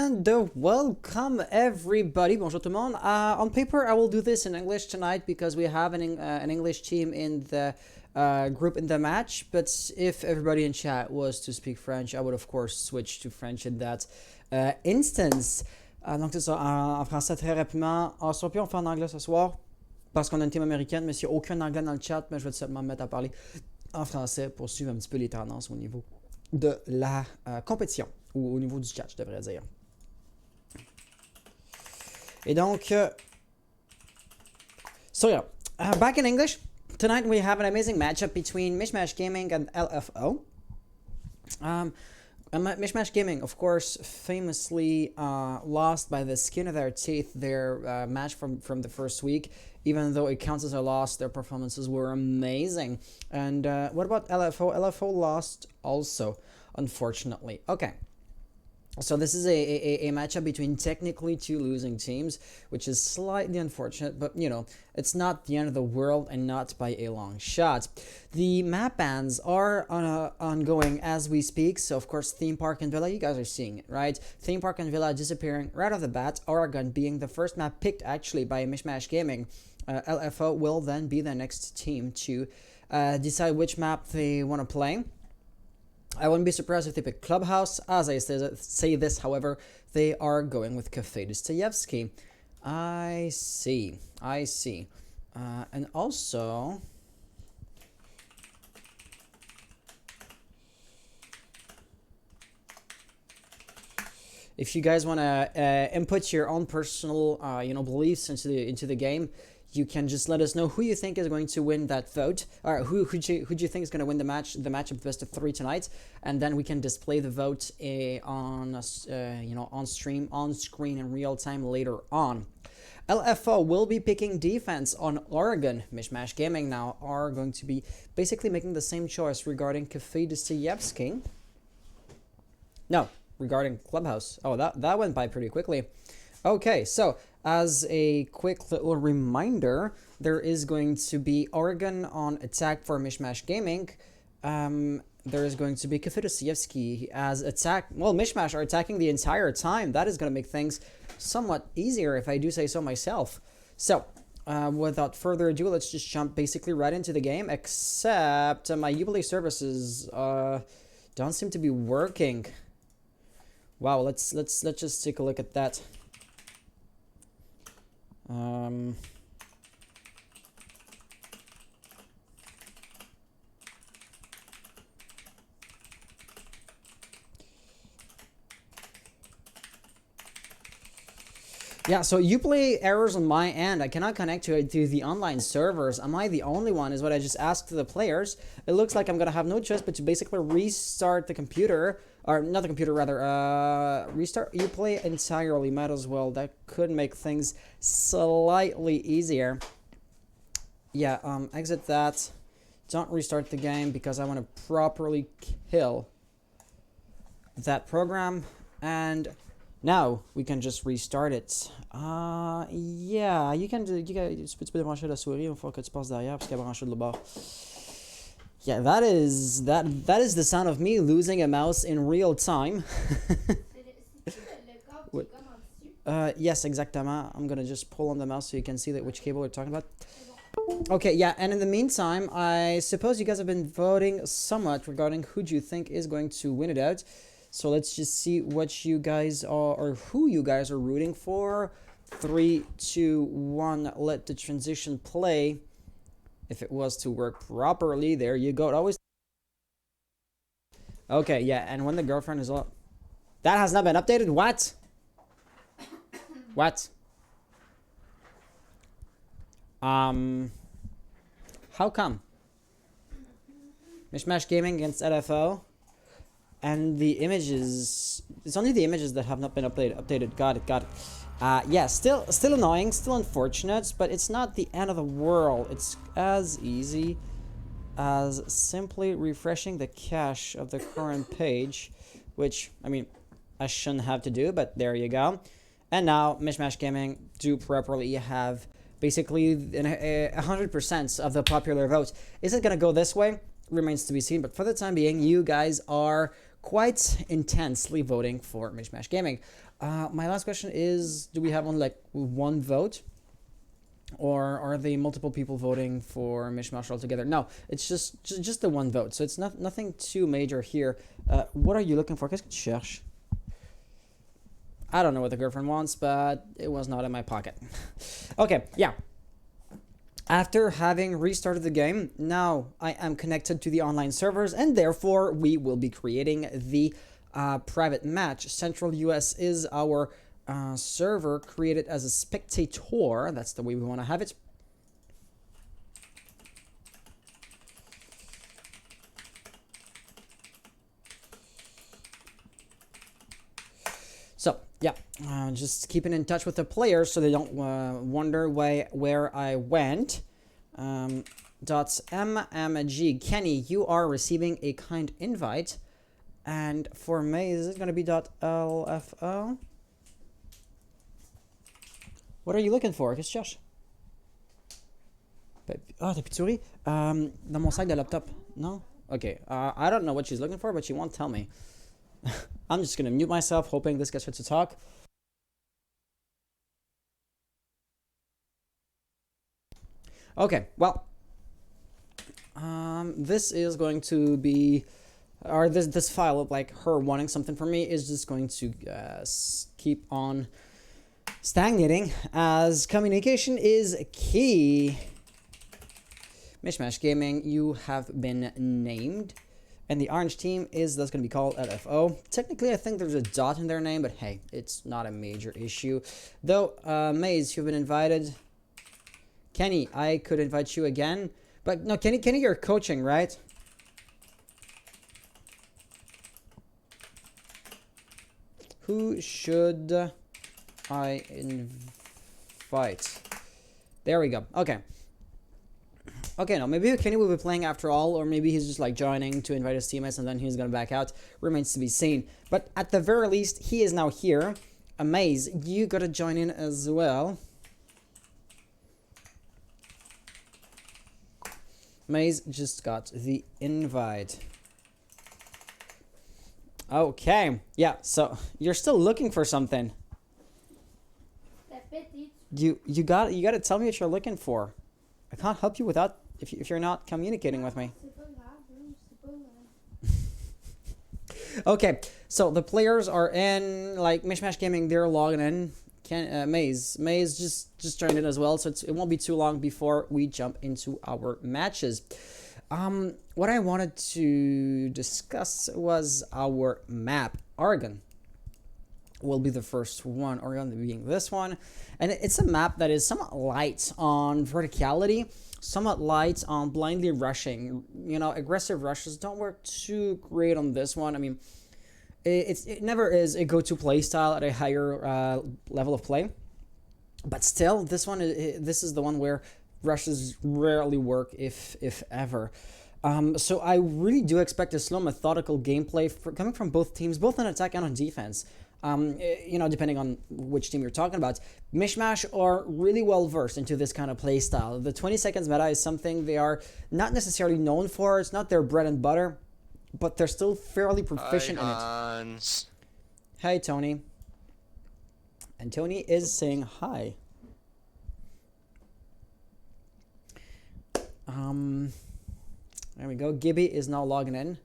And welcome everybody. Bonjour tout le monde. On paper, I will do this in English tonight because we have an English team in the group in the match. But if everybody in chat was to speak French, I would of course switch to French in that instance. Donc c'est ça, en français très rapidement. Soit puis on fait en anglais ce soir parce qu'on a une team américaine, mais s'il n'y a aucun anglais dans le chat, mais je vais seulement me mettre à parler en français pour suivre un petit peu les tendances au niveau de la compétition, ou au niveau du chat, je devrais dire. Et donc, so yeah, back in English. Tonight we have an amazing matchup between MishMash Gaming and LFO. MishMash Gaming, of course, famously lost by the skin of their teeth their match from the first week. Even though it counts as a loss, their performances were amazing. And what about LFO? LFO lost also, unfortunately. Okay. So this is a matchup between technically two losing teams, which is slightly unfortunate, but you know, it's not the end of the world and not by a long shot. The map bans are ongoing as we speak, so of course Theme Park and Villa, you guys are seeing it, right? Theme Park and Villa disappearing right off the bat, Oregon being the first map picked actually by MishMash Gaming. LFO will then be the next team to decide which map they want to play. I wouldn't be surprised if they pick Clubhouse. As I say this, however, they are going with Café Dostoyevsky. I see. And also, if you guys want to input your own personal, beliefs into the game, you can just let us know who you think is going to win that vote, or who do you think is going to win the match of the best of 3 tonight, and then we can display the vote on stream, on screen in real time later on. LFO will be picking defense on Oregon. MishMash Gaming now are going to be basically making the same choice regarding Café Dostoyevsky. No, regarding Clubhouse. Oh, that went by pretty quickly. Okay, so as a quick little reminder, there is going to be Oregon on attack for MishMash Gaming. There is going to be Café Dostoyevsky as attack. Well, MishMash are attacking the entire time. That is going to make things somewhat easier, if I do say so myself. So, without further ado, let's just jump basically right into the game. Except my Uplay services don't seem to be working. Wow, let's just take a look at that. Yeah, so Uplay errors on my end. I cannot connect to the online servers. Am I the only one, is what I just asked the players. It looks like I'm going to have no choice but to basically restart the computer. Or not the computer, rather. Restart Uplay entirely. Might as well. That could make things slightly easier. Yeah, exit that. Don't restart the game because I want to properly kill that program. And now we can just restart it. Yeah, tu peux débrancher la souris une fois que tu passes derrière parce qu'elle est branchée de l'autre bord. Yeah, that is the sound of me losing a mouse in real time. Yes, exactement. I'm gonna just pull on the mouse so you can see which cable we're talking about. Okay, yeah, and in the meantime, I suppose you guys have been voting somewhat regarding who do you think is going to win it out. So let's just see what you guys are, or who you guys are rooting for. 3, 2, 1, let the transition play. If it was to work properly, there you go. It always. Okay, yeah, and when the girlfriend is all. That has not been updated? What? What? How come? MishMash Gaming against LFO. And the images, it's only the images that have not been updated. Got it. Yeah, still annoying, still unfortunate, but it's not the end of the world. It's as easy as simply refreshing the cache of the current page, which, I mean, I shouldn't have to do, but there you go. And now, MishMash Gaming do properly have basically 100% of the popular votes. Is it going to go this way? Remains to be seen, but for the time being, you guys are quite intensely voting for MishMash Gaming. My last question is, do we have only like one vote? Or are they multiple people voting for MishMash altogether? No, it's just the one vote. So it's nothing too major here. What are you looking for? Qu'est-ce que tu cherches? I don't know what the girlfriend wants, but it was not in my pocket. Okay, yeah. After having restarted the game, now I am connected to the online servers, and therefore we will be creating the private match. Central US is our server created as a spectator. That's the way we want to have it. So yeah, just keeping in touch with the players so they don't wonder where I went. .mmg Kenny, you are receiving a kind invite, and for me, is it going to be .lfo? What are you looking for? Qu'est-ce que tu cherches? Ah, t'as pituri? Dans mon sac de laptop. No? Okay. I don't know what she's looking for, but she won't tell me. I'm just going to mute myself, hoping this gets her to talk. Okay, well, this is going to be, or this file of like her wanting something from me is just going to keep on stagnating, as communication is key. MishMash Gaming, you have been named. And the orange team that's going to be called LFO. Technically, I think there's a dot in their name, but hey, it's not a major issue. Though, Maze, you've been invited. Kenny, I could invite you again. But no, Kenny, you're coaching, right? Who should I invite? There we go. Okay. Okay, no, maybe Kenny will be playing after all, or maybe he's just like joining to invite his teammates and then he's gonna back out. Remains to be seen. But at the very least, he is now here. Amaze, you gotta join in as well. Maze just got the invite. Okay, yeah, so you're still looking for something. You gotta tell me what you're looking for. I can't help you without if you're not communicating with me. Okay, so the players are in, like MishMash Gaming, they're logging in. Maze just joined in as well, so it won't be too long before we jump into our matches. What I wanted to discuss was our map. Oregon will be the first one, Oregon being this one, and it's a map that is somewhat light on verticality, somewhat light on blindly rushing. You know, aggressive rushes don't work too great on this one. I mean, it never is a go-to play style at a higher level of play, but still, this is the one where rushes rarely work, if ever. So I really do expect a slow, methodical gameplay coming from both teams, both on attack and on defense. You know, depending on which team you're talking about. MishMash are really well versed into this kind of play style. The 20 seconds meta is something they are not necessarily known for. It's not their bread and butter, but they're still fairly proficient in it. Hey, Tony. And Tony is saying hi. There we go. Gibby is now logging in.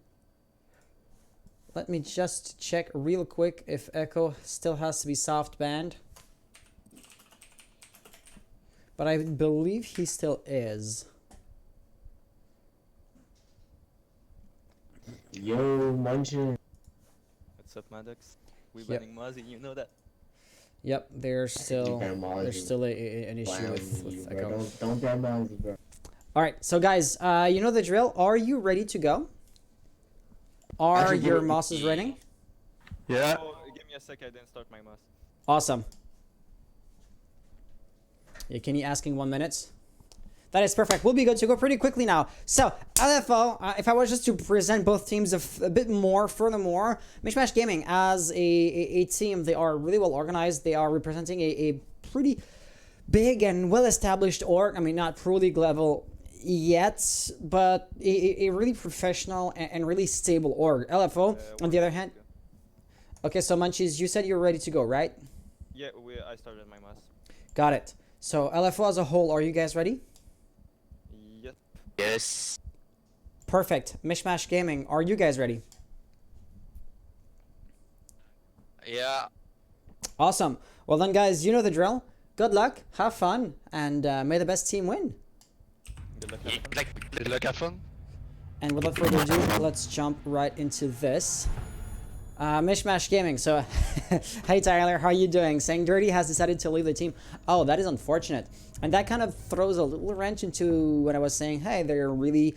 Let me just check real quick if Echo still has to be soft banned. But I believe he still is. Yo, Munchin. What's up, Maddox? We banning Mozzie, you know that. Yep, there's still an issue with Echo. Bro. Don't ban Mozzie, bro. Alright, so guys, you know the drill. Are you ready to go? Are your mosses ready? Yeah. Oh, give me a sec, I didn't start my moss. Awesome. Yeah, can you asking 1 minute? That is perfect. We'll be good to go pretty quickly now. So, LFO, if I was just to present both teams a bit more, furthermore, MishMash Gaming as a team, they are really well organized. They are representing a pretty big and well-established org. I mean, not Pro League level yet, but a really professional and really stable org. LFO, on the other hand. Okay, so Munchies, you said you're ready to go, right? Yeah, I started my mass. Got it. So LFO as a whole, are you guys ready? Yep. Yes. Perfect. Mishmash Gaming, are you guys ready? Yeah. Awesome. Well then, guys, you know the drill. Good luck, have fun, and may the best team win. Good luck. Have fun. Good luck, have fun. And without further ado, let's jump right into this. Mishmash Gaming. So, hey Tyler, how are you doing? Saying Dirty has decided to leave the team. Oh, that is unfortunate. And that kind of throws a little wrench into what I was saying. Hey, they're a really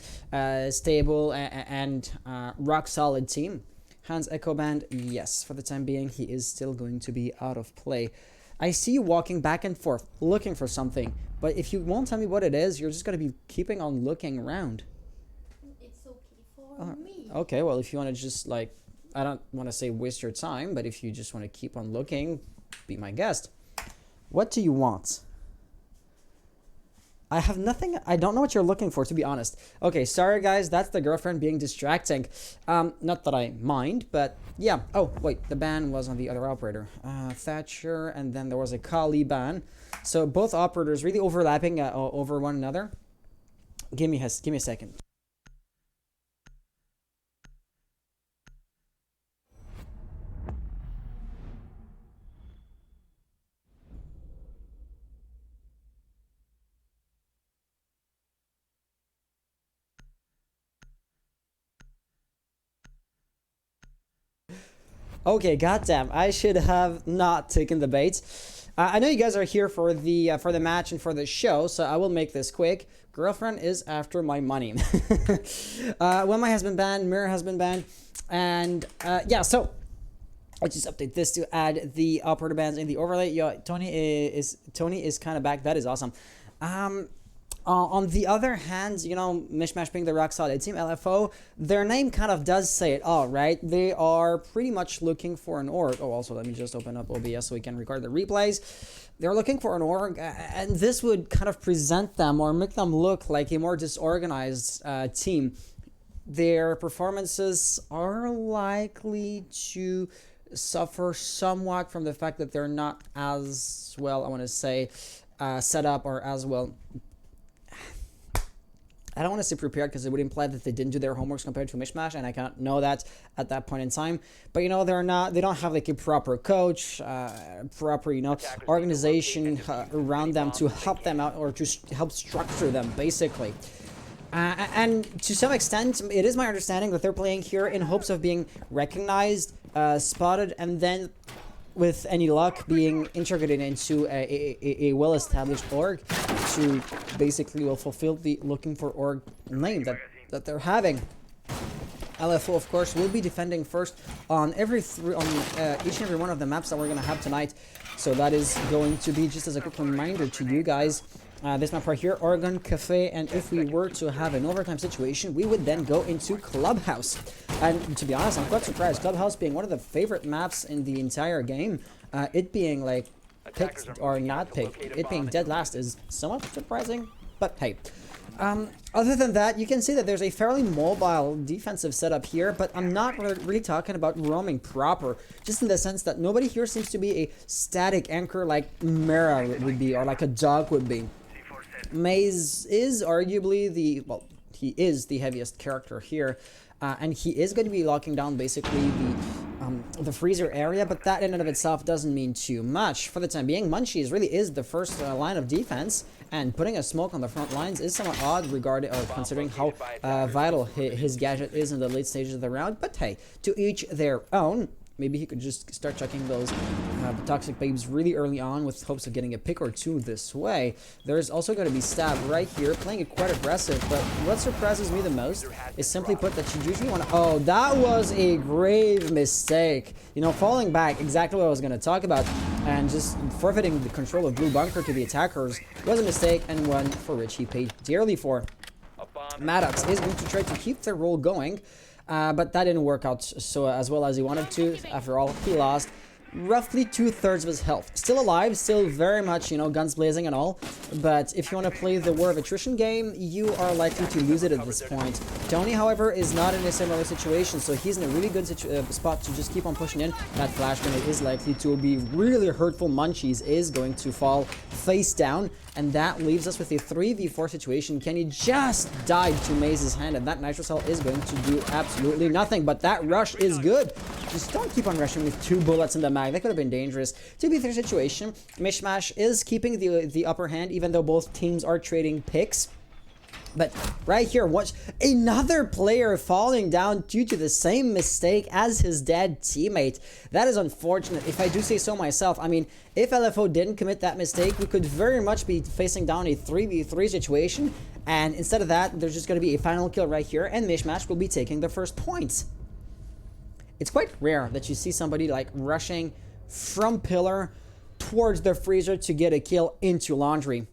stable and rock solid team. Hans Echo Band, yes, for the time being, he is still going to be out of play. I see you walking back and forth, looking for something. But if you won't tell me what it is, you're just going to be keeping on looking around. It's okay for me. Okay, well, if you want to just, like, I don't want to say waste your time, but if you just want to keep on looking, be my guest. What do you want? I have nothing. I don't know what you're looking for, to be honest. Okay, sorry guys, that's the girlfriend being distracting. Not that I mind, but yeah. Oh, wait, the ban was on the other operator. Thatcher, and then there was a Kali ban. So both operators really overlapping over one another. Give me a second. Okay, goddamn! I should have not taken the bait. I know you guys are here for the match and for the show, so I will make this quick. Girlfriend is after my money. Wilma has been banned. Mirror has been banned, and yeah. So I'll just update this to add the operator bans in the overlay. Yeah, Tony is kind of back. That is awesome. On the other hand, you know, Mishmash being the rock solid team, LFO, their name kind of does say it all, right? They are pretty much looking for an org. Oh, also, let me just open up OBS so we can record the replays. They're looking for an org, and this would kind of present them or make them look like a more disorganized team. Their performances are likely to suffer somewhat from the fact that they're not as well, I want to say, set up or as well. I don't want to say prepared because it would imply that they didn't do their homeworks compared to Mishmash, and I can't know that at that point in time. But you know, they don't have like a proper coach, proper, you know, organization around them to help them out or to help structure them, basically. And to some extent, it is my understanding that they're playing here in hopes of being recognized, spotted, and then, with any luck, being integrated into a well-established org to basically will fulfill the looking for org name that they're having. LFO, of course, will be defending first on each and every one of the maps that we're going to have tonight. So that is going to be, just as a quick reminder to you guys, this map right here, Oregon Cafe, and if we were to have an overtime situation, we would then go into Clubhouse. And to be honest, I'm quite surprised. Clubhouse being one of the favorite maps in the entire game, it being like picked or not picked, it being dead last is somewhat surprising, but hey. Other than that, you can see that there's a fairly mobile defensive setup here, but I'm not really talking about roaming proper, just in the sense that nobody here seems to be a static anchor like Mera would be, or like a dog would be. Maze is arguably he is the heaviest character here, and he is going to be locking down basically the freezer area, but that in and of itself doesn't mean too much. For the time being, Munchies really is the first line of defense, and putting a smoke on the front lines is somewhat odd regarding or considering how vital his gadget is in the late stages of the round, but hey, to each their own. Maybe he could just start chucking those toxic babes really early on with hopes of getting a pick or two this way. There's also going to be Stab right here, playing it quite aggressive, but what surprises me the most is simply put that you usually want to... Oh, that was a grave mistake. You know, falling back, exactly what I was going to talk about, and just forfeiting the control of Blue Bunker to the attackers was a mistake, and one for which he paid dearly for. Maddox is going to try to keep their roll going, but that didn't work out so as well as he wanted to. After all, he lost. roughly 2/3 of his health. Still alive, still very much, you know, guns blazing and all. But if you want to play the War of Attrition game, you are likely to lose it at this point. Tony, however, is not in a similar situation, so he's in a really good spot to just keep on pushing in. That flash grenade is likely to be really hurtful. Munchies is going to fall face down, and that leaves us with a 3v4 situation. Kenny just died to Maze's hand, and that nitro cell is going to do absolutely nothing. But that rush is good. Just don't keep on rushing with 2 bullets in the mag. That could have been dangerous. 2v3 situation. MishMash is keeping the upper hand, even though both teams are trading picks. But right here, watch another player falling down due to the same mistake as his dead teammate. That is unfortunate, if I do say so myself. I mean, if LFO didn't commit that mistake, we could very much be facing down a 3v3 situation. And instead of that, there's just going to be a final kill right here, and MishMash will be taking the first points. It's quite rare that you see somebody like rushing from pillar towards the freezer to get a kill into laundry.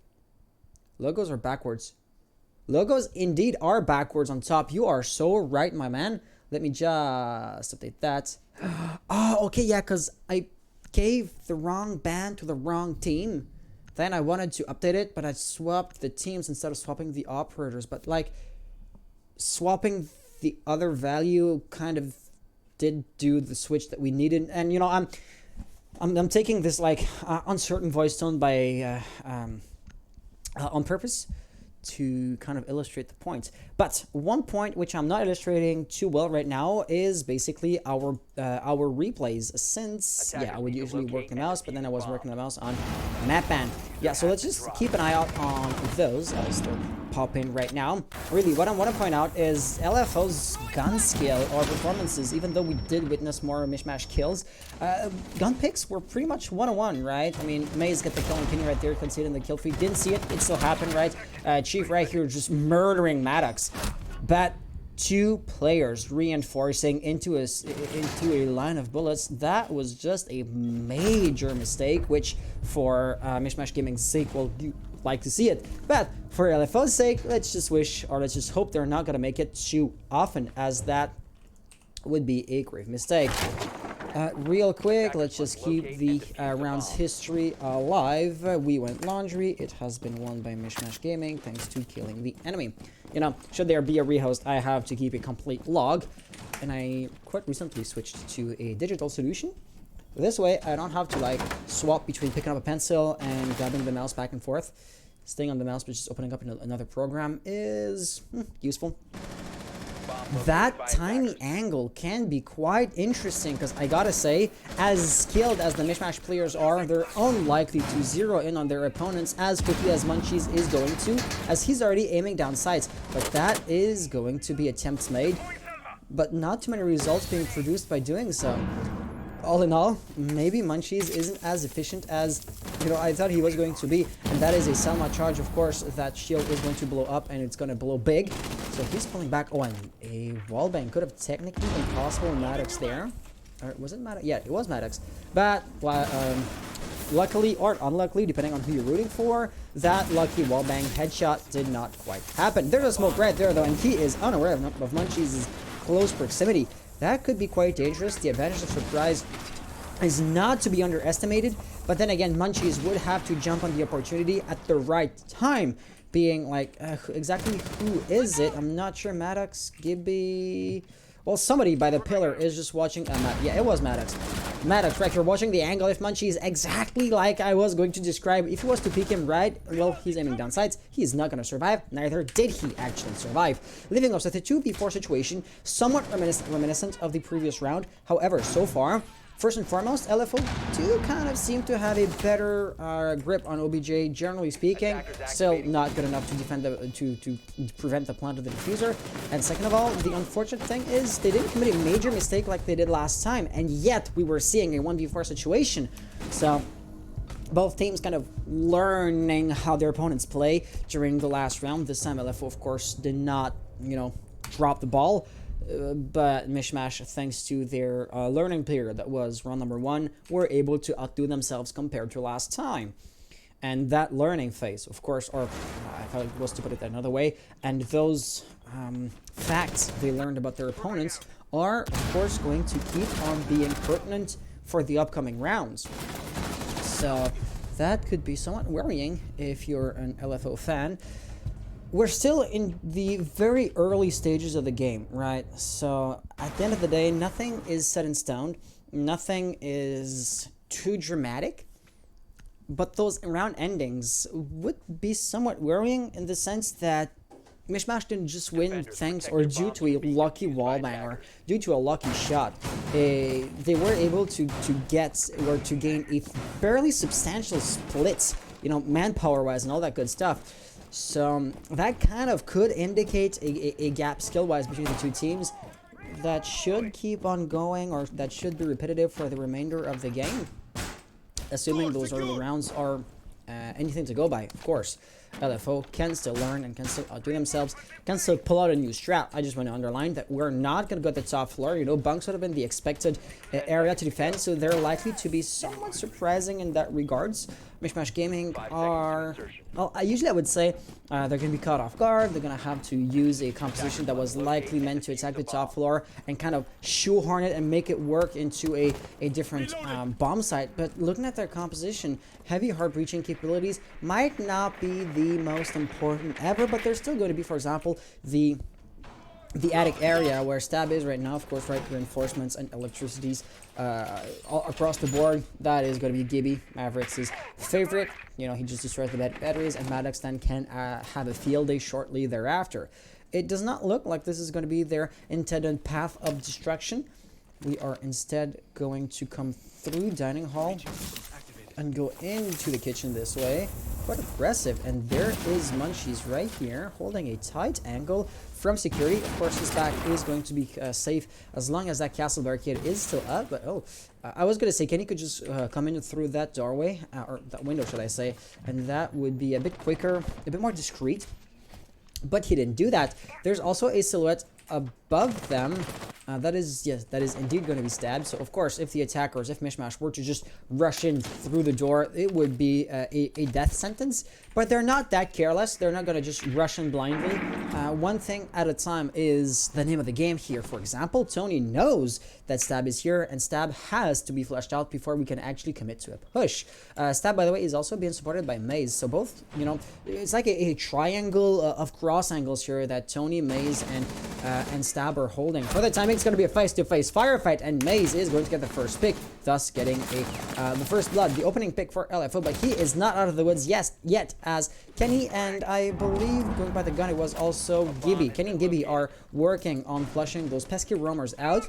Logos are backwards. Logos indeed are backwards on top. You are so right, my man. Let me just update that. Oh, okay, yeah, because I gave the wrong band to the wrong team. Then I wanted to update it, but I swapped the teams instead of swapping the operators. But like, swapping the other value kind of did do the switch that we needed. And you know, I'm taking this like uncertain voice tone by on purpose to kind of illustrate the point. But one point which I'm not illustrating too well right now is basically our replays, since yeah, I would usually work the mouse, but then I was working the mouse on map ban. Yeah, so let's just keep an eye out on those as they're popping right now. Really, what I want to point out is LFO's gun skill or performances. Even though we did witness more MishMash kills, gun picks were pretty much 1-on-1, right? I mean, Maze got the kill on Kenny right there, conceding the kill feed. Didn't see it, it still happened, right? Chief right here just murdering Maddox. But 2 players reinforcing into a line of bullets, that was just a major mistake, which for MishMash Gaming's sake, well, you like to see it. But for LFO's sake, let's just wish, or let's just hope they're not gonna make it too often, as that would be a grave mistake. Real quick, let's just keep the round's history alive. We went laundry. It has been won by MishMash Gaming thanks to killing the enemy. You know, should there be a rehost, I have to keep a complete log. And I quite recently switched to a digital solution. This way, I don't have to like swap between picking up a pencil and grabbing the mouse back and forth. Staying on the mouse but just opening up another program is useful. That tiny angle can be quite interesting, because I gotta say, as skilled as the MishMash players are, they're unlikely to zero in on their opponents as quickly as Munchies is going to, as he's already aiming down sights. But that is going to be attempts made, but not too many results being produced by doing so. All in all, maybe Munchies isn't as efficient as, you know, I thought he was going to be. And that is a Selma charge, of course. That shield is going to blow up, and it's going to blow big. So he's pulling back. Oh, and a wallbang could have technically been possible in Maddox there. Or was it Maddox? Yeah, it was Maddox. But luckily or unluckily, depending on who you're rooting for, that lucky wallbang headshot did not quite happen. There's a smoke right there, though, and he is unaware of Munchies' close proximity. That could be quite dangerous. The advantage of surprise is not to be underestimated, but then again, Munchies would have to jump on the opportunity at the right time. Being like, exactly who is it? I'm not sure. Maddox, Gibby... Well, somebody by the pillar is just watching... yeah, it was Maddox. Maddox, right, you're watching the angle. If Munchies exactly like I was going to describe, if he was to peek him right, well, he's aiming down sights. He's not going to survive. Neither did he actually survive. Leaving us with a 2v4 situation, somewhat reminiscent of the previous round. However, so far, first and foremost, LFO do kind of seem to have a better grip on OBJ, generally speaking. Still not good enough to defend to prevent the plant of the diffuser. And second of all, the unfortunate thing is they didn't commit a major mistake like they did last time, and yet we were seeing a 1v4 situation. So both teams kind of learning how their opponents play during the last round. This time LFO, of course, did not, you know, drop the ball. But MishMash, thanks to their learning period that was round number 1, were able to outdo themselves compared to last time. And that learning phase, of course, or if I was to put it another way, and those facts they learned about their opponents are, of course, going to keep on being pertinent for the upcoming rounds. So that could be somewhat worrying if you're an LFO fan. We're still in the very early stages of the game, right? So at the end of the day, nothing is set in stone. Nothing is too dramatic. But those round endings would be somewhat worrying in the sense that MishMash didn't just win thanks or due to a lucky wallbang or due to a lucky shot. They were able to get or to gain a fairly substantial split, you know, manpower-wise and all that good stuff. So that kind of could indicate a gap skill-wise between the two teams that should keep on going, or that should be repetitive for the remainder of the game. Assuming those early rounds are anything to go by, of course. LFO can still learn and can still outdo themselves, can still pull out a new strat. I just want to underline that we're not going to go to the top floor. You know, bunks would have been the expected area to defend, so they're likely to be somewhat surprising in that regards. MishMash Gaming are, well, usually I would say they're going to be caught off guard. They're going to have to use a composition that was likely meant to attack the top floor and kind of shoehorn it and make it work into a different bomb site. But looking at their composition, heavy hard breaching capabilities might not be the most important ever, but they're still going to be, for example, the attic area where Stab is right now, of course, right? Reinforcements and electricities all across the board. That is going to be Gibby, Maverick's favorite. You know, he just destroys the batteries, and Maddox then can have a field day shortly thereafter. It does not look like this is going to be their intended path of destruction. We are instead going to come through dining hall and go into the kitchen this way. Quite aggressive, and there is Munchies right here holding a tight angle from security. Of course, his back is going to be safe as long as that castle barricade is still up. But I was gonna say Kenny could just come in through that doorway, or that window, should I say, and that would be a bit quicker, a bit more discreet. But he didn't do that. There's also a silhouette above them. That is indeed going to be stabbed. So of course, if the attackers, if MishMash were to just rush in through the door, it would be a death sentence. But they're not that careless. They're not going to just rush in blindly. One thing at a time is the name of the game here. For example, Tony knows that Stab is here, and Stab has to be fleshed out before we can actually commit to a push. Stab, by the way, is also being supported by Maze. So both, you know, it's like a triangle of cross angles here that Tony, Maze, and Stab are holding. For the time, it's going to be a face-to-face firefight, and Maze is going to get the first pick, thus getting the first blood, the opening pick for LFO. But he is not out of the woods yet, as Kenny and I believe, going by the gun, it was also Gibby. Kenny and Gibby are working on flushing those pesky roamers out.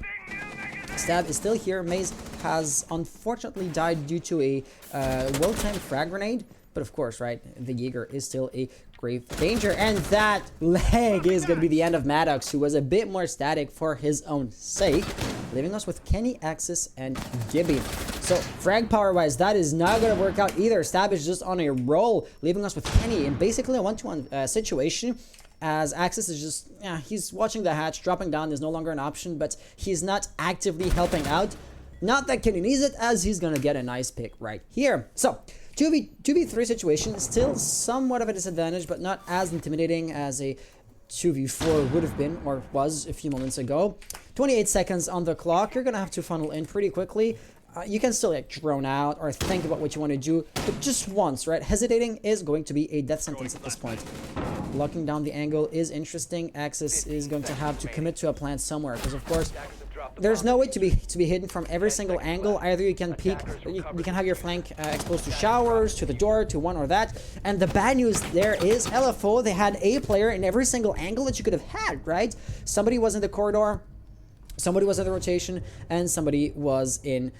Stab is still here. Maze has unfortunately died due to a well-timed frag grenade. But of course, right, the Jaeger is still a grave danger. And that leg is going to be the end of Maddox, who was a bit more static for his own sake, leaving us with Kenny, Axis, and Gibby. So frag power-wise, that is not going to work out either. Stab is just on a roll, leaving us with Kenny in basically a one-to-one situation. As Axis is just, yeah, he's watching the hatch. Dropping down is no longer an option, but he's not actively helping out. Not that Kenny needs it, as he's going to get a nice pick right here. So 2v3 situation, still somewhat of a disadvantage, but not as intimidating as a 2v4 would have been, or was a few moments ago. 28 seconds on the clock. You're going to have to funnel in pretty quickly. You can still like drone out or think about what you want to do, but just once, right? Hesitating is going to be a death sentence at this point. Locking down the angle is interesting. Axis is going to have to commit to a plant somewhere, because of course there's no way to be hidden from every single angle. Either you can peek, you can have your flank exposed to showers, to the door, to one or that. And the bad news there is LFO, they had a player in every single angle that you could have had, right? Somebody was in the corridor, somebody was in the rotation, and somebody was in,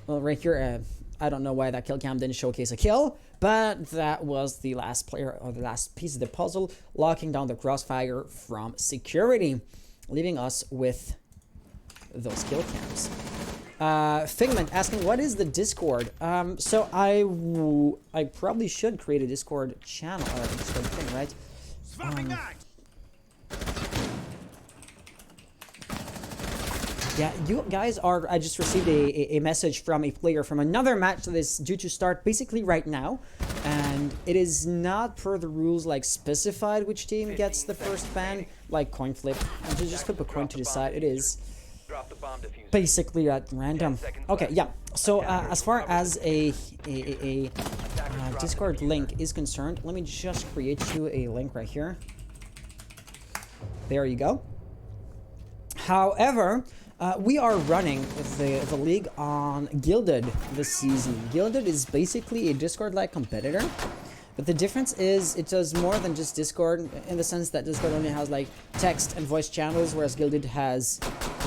well, right here. I don't know why that kill cam didn't showcase a kill, but that was the last player, or the last piece of the puzzle, locking down the crossfire from security, leaving us with those kill cams. Figment asking, what is the Discord? So I probably should create a Discord channel, or a Discord thing, right? Yeah, you guys are, I just received a message from a player from another match that is due to start basically right now. And it is not per the rules like specified which team gets the first ban, like coin flip. And just flip a coin to decide. It is basically at random. Okay, yeah. So as far as a Discord link is concerned, let me just create you a link right here. There you go. However, we are running the league on Gilded this season. Gilded is basically a Discord-like competitor, but the difference is it does more than just Discord, in the sense that Discord only has like text and voice channels, whereas Gilded has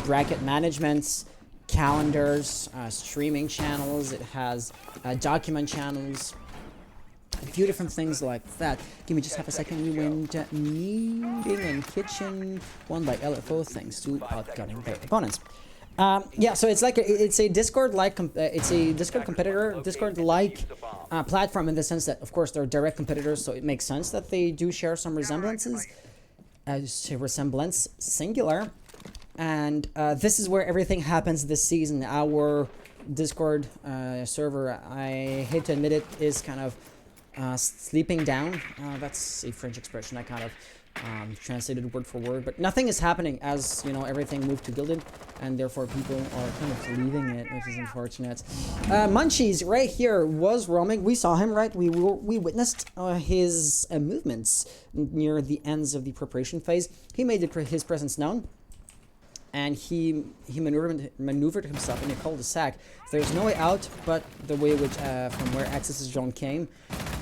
bracket managements, calendars, streaming channels. It has document channels, a few different things like that. Give me just half a second. We went meeting and kitchen won by LFO thanks to outgunning their opponents. Yeah, so it's like it's a Discord-like it's a Discord competitor, Discord-like platform, in the sense that, of course, they're direct competitors, so it makes sense that they do share some resemblances. Resemblance singular, and this is where everything happens this season. Our Discord server, I hate to admit it, is kind of sleeping down. That's a French expression. I kind of translated word for word, but nothing is happening, as you know, everything moved to Gilded, and therefore people are kind of leaving it, which is unfortunate. Munchies right here was roaming. We saw him, right? We witnessed his movements near the ends of the preparation phase. He made his presence known, and he maneuvered himself in a cul-de-sac. There's no way out but the way which from where Axis' drone came.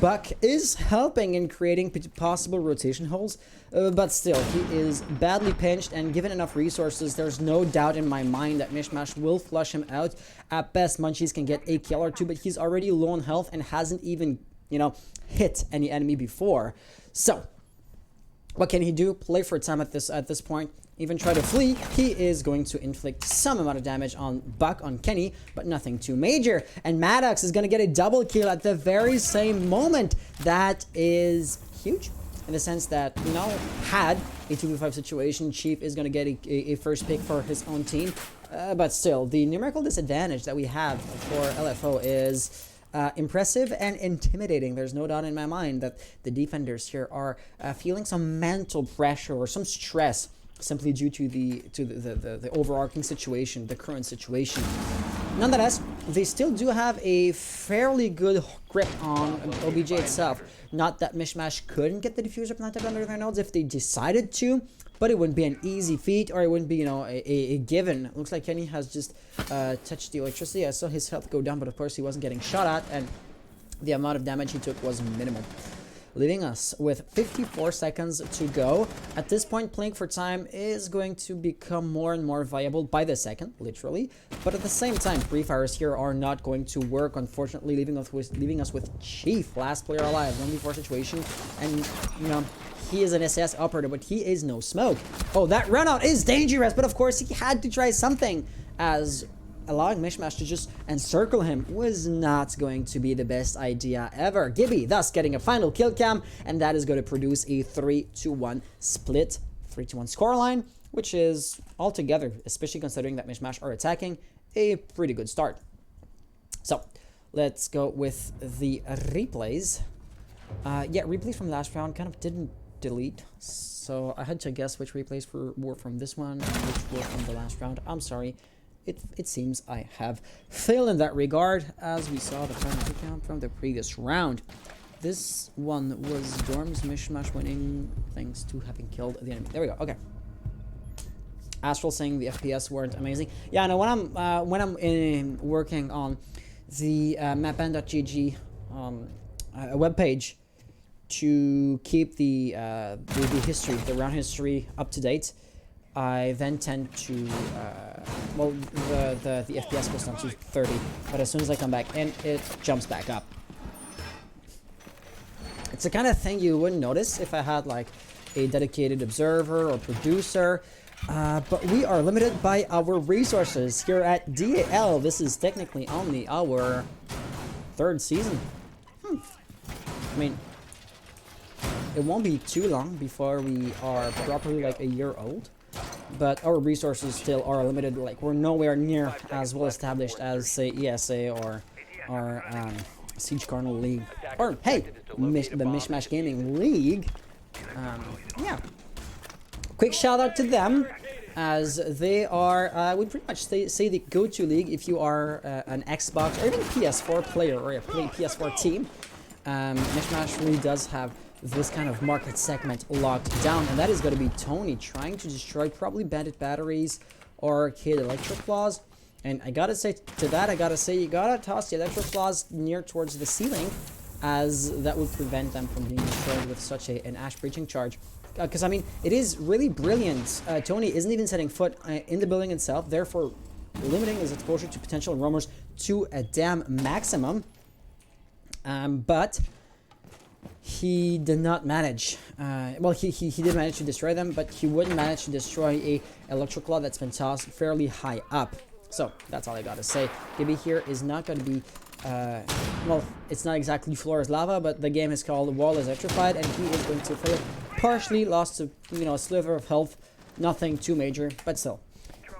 Buck is helping in creating possible rotation holes, but still, he is badly pinched, and given enough resources, there's no doubt in my mind that MishMash will flush him out. At best, Munchies can get a kill or two, but he's already low on health and hasn't even, you know, hit any enemy before. So, what can he do? Play for time at this point. Even try to flee. He is going to inflict some amount of damage on Buck, on Kenny, but nothing too major. And Maddox is going to get a double kill at the very same moment. That is huge, in the sense that, you know, had a 2v5 situation, Chief is going to get a first pick for his own team. But still, the numerical disadvantage that we have for LFO is impressive and intimidating. There's no doubt in my mind that the defenders here are feeling some mental pressure or some stress, simply due to the overarching situation, the current situation. Nonetheless, they still do have a fairly good grip on OBJ itself. Not that MishMash couldn't get the diffuser planted under their nodes if they decided to, but it wouldn't be an easy feat, or it wouldn't be, you know, a given. Looks like Kenny has just touched the electricity. I saw his health go down, but of course he wasn't getting shot at, and the amount of damage he took was minimal, leaving us with 54 seconds to go. At this point, playing for time is going to become more and more viable by the second, literally. But at the same time, pre-fires here are not going to work, unfortunately, leaving us with Chief, last player alive, 1v4 situation. And, you know, he is an SAS operator, but he is no smoke. Oh, that runout is dangerous, but of course he had to try something, as allowing MishMash to just encircle him was not going to be the best idea ever. Gibby thus getting a final kill cam, and that is going to produce a 3-1 split, 3-1 scoreline, which is altogether, especially considering that MishMash are attacking, a pretty good start. So let's go with the replays. Yeah, replays from last round kind of didn't delete, so I had to guess which replays were from this one and which were from the last round. I'm sorry. It seems I have failed in that regard, as we saw the final count from the previous round. This one was Dorm's MishMash winning thanks to having killed the enemy. There we go. Okay. Astral saying the FPS weren't amazing. Yeah, no. When I'm working on the mapan.gg webpage to keep the history, the round history up to date, I then tend to, well, the FPS goes down to 30, but as soon as I come back in, it jumps back up. It's the kind of thing you wouldn't notice if I had, like, a dedicated observer or producer, but we are limited by our resources here at DAL. This is technically only our 3rd season. I mean, it won't be too long before we are properly, like, a year old. But our resources still are limited. Like, we're nowhere near as well established as, say, ESA or Siege Carnal League, or hey, the MishMash Gaming League. Yeah. Quick shout out to them. as they are, I would pretty much say the go-to league if you are an Xbox or even PS4 player or a PS4 team. MishMash really does have this kind of market segment locked down, and that is going to be Tony trying to destroy probably bandit batteries or arcade electric claws. And I gotta say to that, you gotta toss the electric claws near towards the ceiling, as that would prevent them from being destroyed with such an ash breaching charge. Because I mean, it is really brilliant. Tony isn't even setting foot in the building itself, therefore limiting his exposure to potential roamers to a damn maximum. But he did not manage. Well, he did manage to destroy them, but he wouldn't manage to destroy a electric claw that's been tossed fairly high up. So that's all I gotta say. Gibby here is not gonna be. Well, it's not exactly floor is lava, but the game is called Wall is Electrified, and he is going to fail. Partially lost to, you know, a sliver of health. Nothing too major, but still.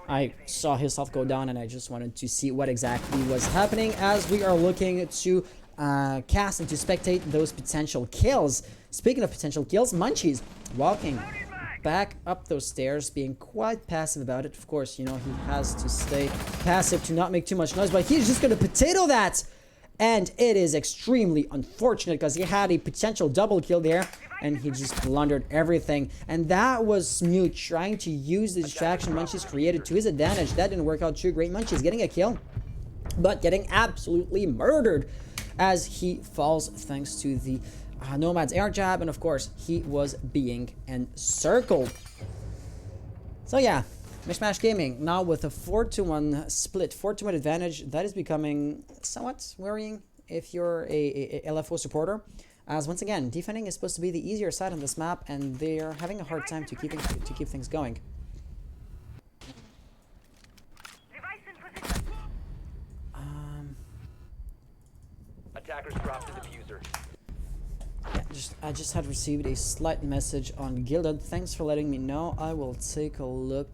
I saw his health go down, and I just wanted to see what exactly was happening as we are looking to cast and to spectate those potential kills. Speaking of potential kills, Munchies walking back up those stairs, being quite passive about it. Of course, you know, he has to stay passive to not make too much noise, but he's just gonna potato that, and it is extremely unfortunate because he had a potential double kill there, and he just blundered everything. And that was Smooth trying to use the distraction Munchies created to his advantage. That didn't work out too great. Munchies getting a kill, but getting absolutely murdered as he falls thanks to the Nomad's air jab, and of course he was being encircled. So yeah, MishMash Gaming now with a 4-to-1 split, 4-to-1 advantage. That is becoming somewhat worrying if you're a LFO supporter, as once again defending is supposed to be the easier side on this map, and they're having a hard time to keep things going. Attackers dropped the diffuser. I just had received a slight message on Gilded. Thanks for letting me know. I will take a look.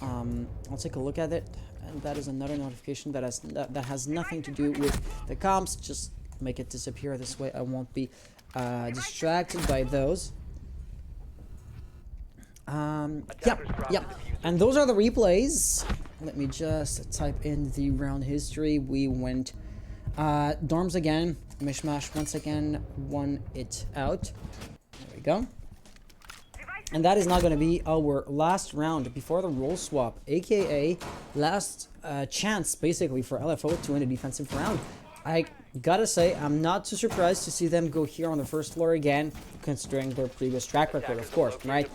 I'll take a look at it. And that is another notification that has nothing to do with the comps. Just make it disappear this way. I won't be distracted by those. Yep. And those are the replays. Let me just type in the round history. We went dorms again. MishMash once again won it out. There we go. And that is not going to be our last round before the role swap, aka last chance basically for LFO to win a defensive round. I gotta say, I'm not too surprised to see them go here on the first floor again, considering their previous track record, of course, right?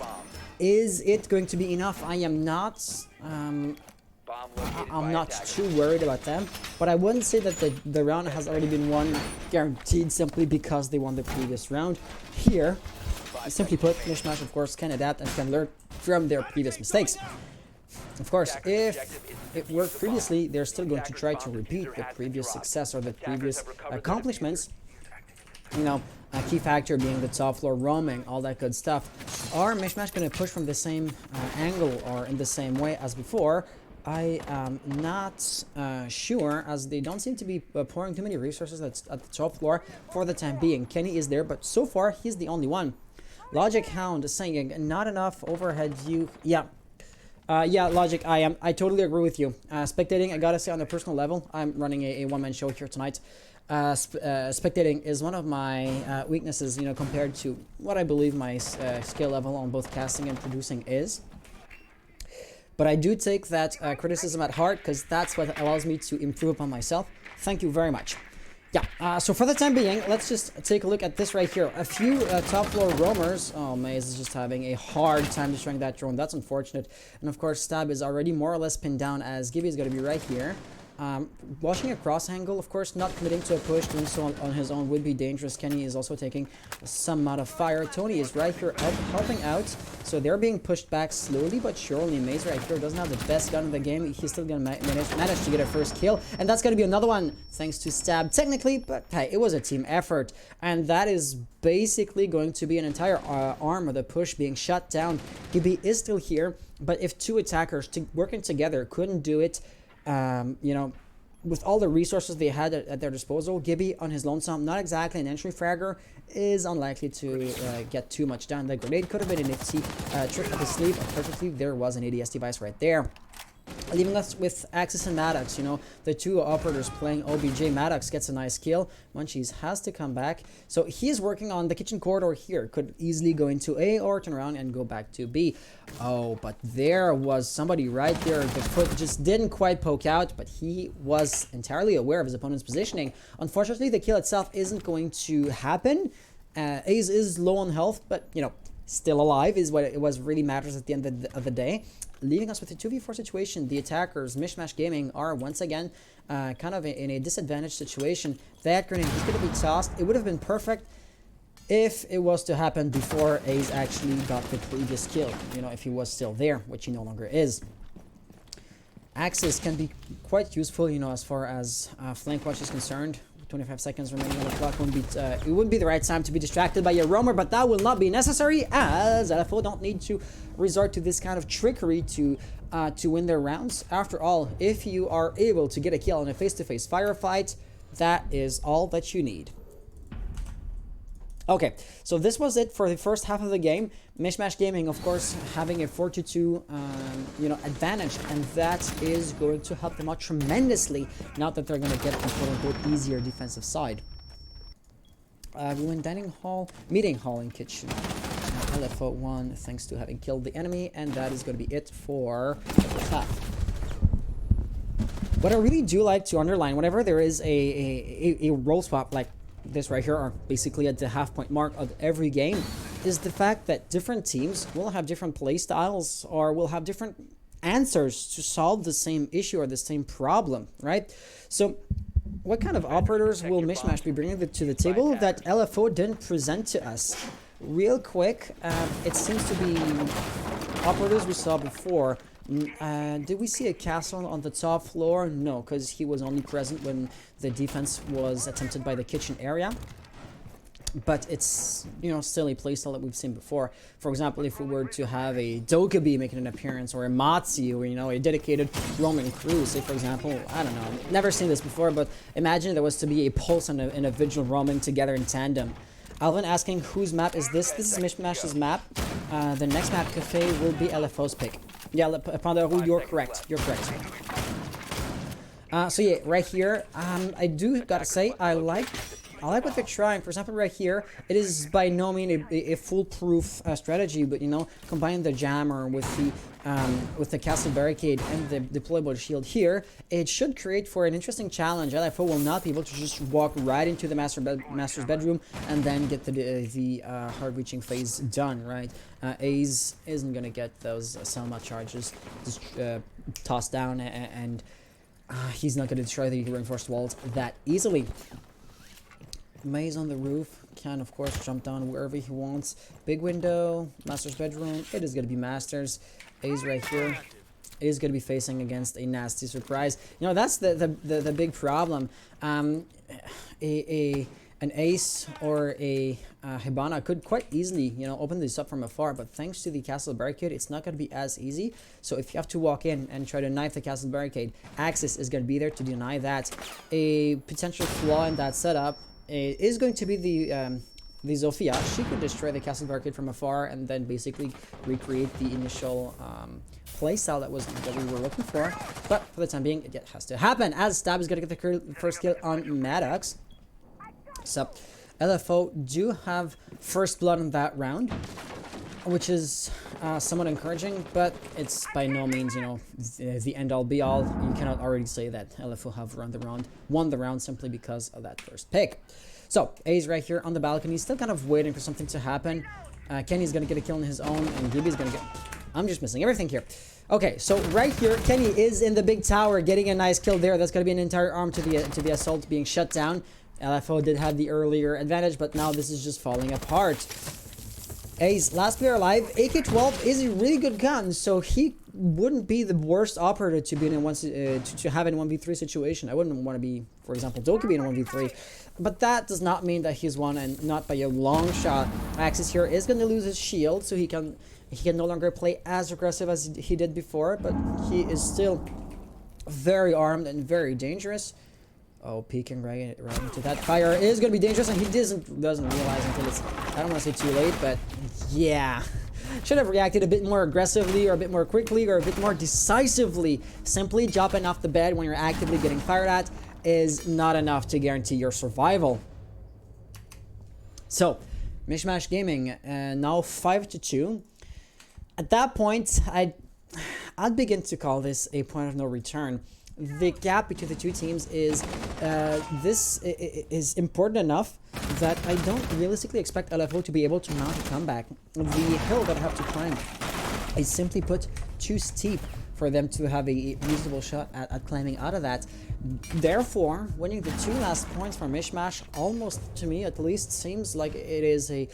Is it going to be enough? I am not. I'm not too worried about them, but I wouldn't say that the round has already been won guaranteed simply because they won the previous round. Here, simply put, MishMash of course can adapt and can learn from their previous mistakes. Of course, if it worked previously, they're still going to try to repeat the previous success or the previous accomplishments. You know, a key factor being the top floor roaming, all that good stuff. Are MishMash going to push from the same angle or in the same way as before? I am not sure, as they don't seem to be pouring too many resources at the top floor for the time being. Kenny is there, but so far he's the only one. Logic Hound is saying not enough overhead view. Yeah, Logic, I totally agree with you. Spectating, I gotta say, on a personal level, I'm running a one-man show here tonight. Spectating is one of my weaknesses, you know, compared to what I believe my skill level on both casting and producing is. But I do take that criticism at heart, because that's what allows me to improve upon myself. Thank you very much. Yeah, so for the time being, let's just take a look at this right here. A few top floor roamers. Oh, Maze is just having a hard time destroying that drone. That's unfortunate. And of course, Stab is already more or less pinned down, as Gibby is going to be right here. Watching a cross angle, of course, not committing to a push, doing so on his own would be dangerous. Kenny is also taking some amount of fire. Tony is right here helping out, so they're being pushed back slowly but surely. Maze right here doesn't have the best gun in the game. He's still gonna manage to get a first kill, and that's gonna be another one thanks to Stab technically, but hey, it was a team effort, and that is basically going to be an entire arm of the push being shut down. Gibby is still here, but if two attackers working together couldn't do it, you know, with all the resources they had at their disposal, Gibby on his lonesome, not exactly an entry fragger, is unlikely to get too much done. The grenade could have been a nifty trick up his sleeve. Unfortunately, there was an ADS device right there. Leaving us with Axis and Maddox, you know, the two operators playing OBJ. Maddox gets a nice kill. Munchies has to come back. So he is working on the kitchen corridor here. Could easily go into A or turn around and go back to B. Oh, but there was somebody right there. The foot just didn't quite poke out, but he was entirely aware of his opponent's positioning. Unfortunately, the kill itself isn't going to happen. Ace is low on health, but, you know, still alive is what it was really matters at the end of the day. Leaving us with a 2v4 situation. The attackers, MishMash Gaming, are once again kind of in a disadvantaged situation. That grenade is going to be tossed. It would have been perfect if it was to happen before Ace actually got the previous kill. You know, if he was still there, which he no longer is. Axis can be quite useful, you know, as far as flank watch is concerned. 25 seconds remaining on the clock. It wouldn't be the right time to be distracted by your roamer, but that will not be necessary, as LFO don't need to resort to this kind of trickery to win their rounds. After all, if you are able to get a kill in a face-to-face firefight, that is all that you need. Okay, so this was it for the first half of the game. MishMash Gaming, of course, having a 4-2 you know, advantage, and that is going to help them out tremendously now that they're going to get a quote-unquote easier defensive side. We win meeting hall and kitchen. LFO won thanks to having killed the enemy, and that is going to be it for the first half. What I really do like to underline, whenever there is a role swap like this right here, are basically at the half-point mark of every game, is the fact that different teams will have different play styles or will have different answers to solve the same issue or the same problem, right? So what kind of operators will MishMash be bringing to the table that LFO didn't present to us? Real quick, it seems to be operators we saw before. Did we see a castle on the top floor? No, because he was only present when the defense was attempted by the kitchen area. But it's, you know, still a playstyle that we've seen before. For example, if we were to have a Dokkaebi making an appearance, or a Matsu, or, you know, a dedicated roaming crew, say for example, I don't know, never seen this before, but imagine there was to be a pulse and a vigil roaming together in tandem. Alvin asking whose map is this? This is MishMash's map. The next map, Cafe, will be LFO's pick. Yeah, Pandaru, you're correct. You're correct. So yeah, right here, I do gotta say, I like what they're trying. For example, right here, it is by no means a foolproof strategy, but, you know, combining the jammer with the castle barricade and the deployable shield here, it should create for an interesting challenge. LFO will not be able to just walk right into the master's bedroom and then get the hard-reaching phase done, right? Ace isn't gonna get those Selma charges just tossed down, and he's not gonna destroy the reinforced walls that easily. Maze on the roof can, of course, jump down wherever he wants. Big window, master's bedroom. It is going to be master's. Ace right here is going to be facing against a nasty surprise. You know, that's the big problem. An ace or a Hibana could quite easily, you know, open this up from afar, but thanks to the castle barricade, it's not going to be as easy. So if you have to walk in and try to knife the castle barricade, Axis is going to be there to deny that. A potential flaw in that setup is going to be the Zofia. She could destroy the castle barricade from afar and then basically recreate the initial playstyle that we were looking for. But for the time being, it has to happen, as Stab is going to get the first kill on Maddox. So LFO do have first blood in that round, which is somewhat encouraging, but it's by no means, you know, the end-all be-all. You cannot already say that LFO have won the round simply because of that first pick. So A's right here on the balcony, still kind of waiting for something to happen. Kenny's gonna get a kill on his own, and Gibby's gonna get... I'm just missing everything here. Okay, so right here, Kenny is in the big tower, getting a nice kill there. That's gonna be an entire arm to the assault being shut down. LFO did have the earlier advantage, but now this is just falling apart. Ace, last player alive. AK-12 is a really good gun, so he wouldn't be the worst operator to be in to have in a 1v3 situation. I wouldn't want to be, for example, Dokkaebi in a 1v3, but that does not mean that he's won, and not by a long shot. Axis here is going to lose his shield, so he can no longer play as aggressive as he did before, but he is still very armed and very dangerous. Oh, peeking right into that fire is going to be dangerous, and he doesn't realize until it's, I don't want to say too late, but yeah. Should have reacted a bit more aggressively or a bit more quickly or a bit more decisively. Simply jumping off the bed when you're actively getting fired at is not enough to guarantee your survival. So, MishMash Gaming, now 5-2. At that point, I'd begin to call this a point of no return. The gap between the two teams is important enough that I don't realistically expect LFO to be able to mount a comeback. The hill that I have to climb is simply put too steep for them to have a reasonable shot at climbing out of that. Therefore, winning the 2 last points from MishMash, almost to me at least, seems like it is a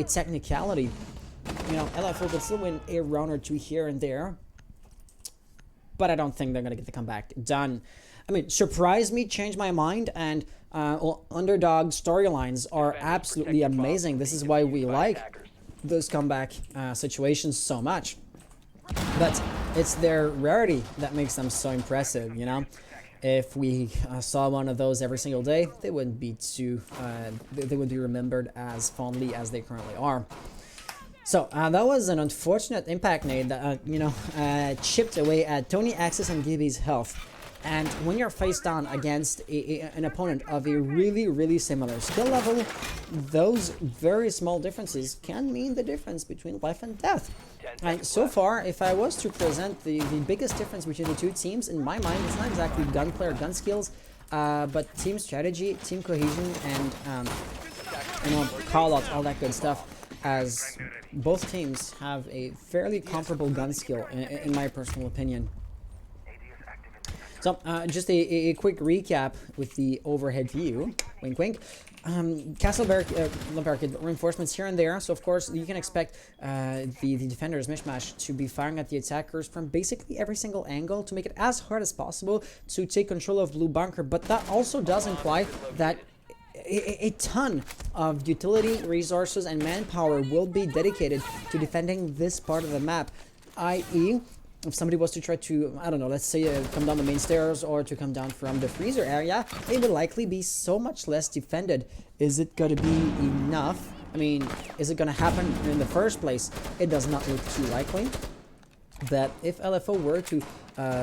technicality. You know, LFO could still win a round or 2 here and there, but I don't think they're gonna get the comeback done. I mean, surprise me, change my mind, and underdog storylines are absolutely amazing. This is why we like those comeback situations so much. But it's their rarity that makes them so impressive, you know? If we saw one of those every single day, they wouldn't be too, they would be remembered as fondly as they currently are. So that was an unfortunate impact nade that chipped away at Tony Axis and Gibby's health. And when you're face down against an opponent of a really similar skill level, those very small differences can mean the difference between life and death. And so far, if I was to present the biggest difference between the two teams, in my mind, it's not exactly gunplay or gun skills, but team strategy, team cohesion, and call-outs, all that good stuff, as both teams have a fairly comparable gun skill, in my personal opinion. So, just a quick recap with the overhead view. Wink, wink. Castle barricade reinforcements here and there. So, of course, you can expect the defenders, MishMash, to be firing at the attackers from basically every single angle to make it as hard as possible to take control of Blue Bunker. But that also does imply that a ton of utility, resources, and manpower will be dedicated to defending this part of the map, i.e., if somebody was to try to, I don't know, let's say come down the main stairs or to come down from the freezer area, it would likely be so much less defended. Is it going to be enough? I mean, is it going to happen in the first place? It does not look too likely. That if LFO were to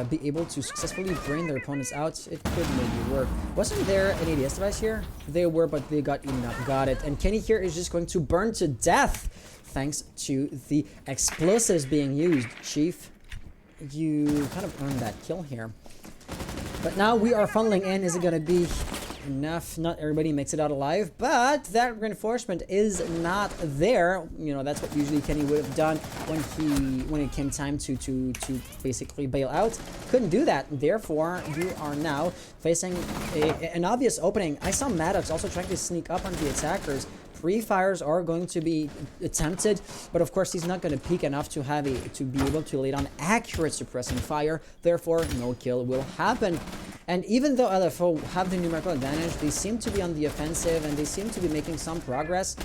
be able to successfully drain their opponents out, it could maybe work. Wasn't there an ADS device here? They were, but they got eaten up. Got it. And Kenny here is just going to burn to death thanks to the explosives being used. Chief, you kind of earned that kill here. But now we are funneling in. Is it going to be enough? Not everybody makes it out alive, but that reinforcement is not there. You know, that's what usually Kenny would have done when it came time to basically bail out. Couldn't do that. Therefore, you are now facing an obvious opening. I saw Maddox also trying to sneak up on the attackers. Pre-fires are going to be attempted, but of course he's not going to peek enough to be able to lay down accurate suppressing fire. Therefore, no kill will happen. And even though LFO have the numerical advantage, they seem to be on the offensive and they seem to be making some progress.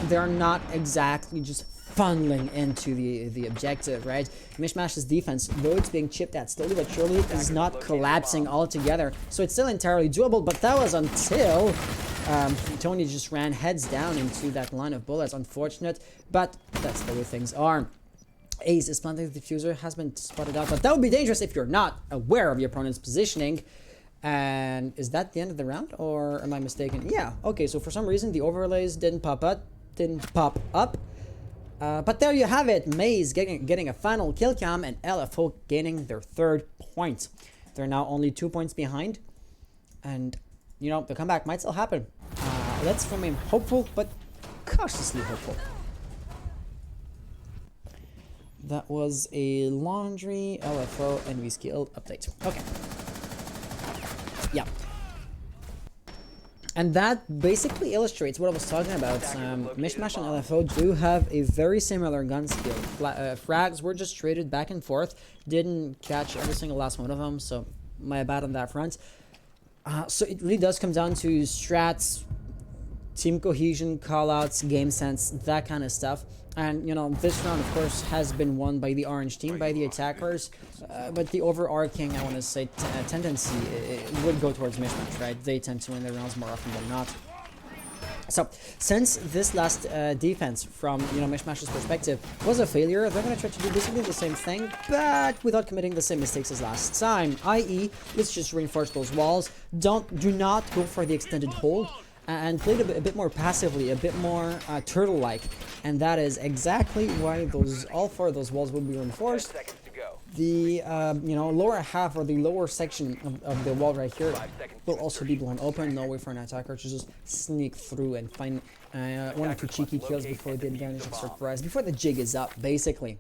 They're not exactly just funneling into the objective, right? MishMash's defense, though it's being chipped at slowly but surely, is not collapsing altogether. So it's still entirely doable, but that was until Tony just ran heads down into that line of bullets. Unfortunate, but that's the way things are. Ace is planting the diffuser, has been spotted out, but that would be dangerous if you're not aware of your opponent's positioning. And is that the end of the round, or am I mistaken? Yeah, okay, so for some reason the overlays didn't pop up. But there you have it. Maze getting a final kill cam and LFO gaining their 3rd point. They're now only 2 points behind. And, you know, the comeback might still happen. Let's remain hopeful, but cautiously hopeful. That was a laundry LFO and we skill update. Okay. Yeah. And that basically illustrates what I was talking about. MishMash and LFO do have a very similar gun skill. Frags were just traded back and forth. Didn't catch every single last one of them, so my bad on that front. So it really does come down to strats, team cohesion, callouts, game sense, that kind of stuff. And, you know, this round, of course, has been won by the orange team, by the attackers. But the overarching, I want to say, tendency it would go towards MishMash, right? They tend to win their rounds more often than not. So, since this last defense, from, you know, MishMash's perspective, was a failure, they're going to try to do basically the same thing, but without committing the same mistakes as last time. I.e., let's just reinforce those walls. Do not go for the extended hold. And played a bit more passively, a bit more turtle-like, and that is exactly why all 4 of those walls will be reinforced. The you know, lower half or the lower section of the wall right here will also be blown open. No way for an attacker to just sneak through and find 1 or 2 cheeky kills before the advantage of surprise, before the jig is up, basically.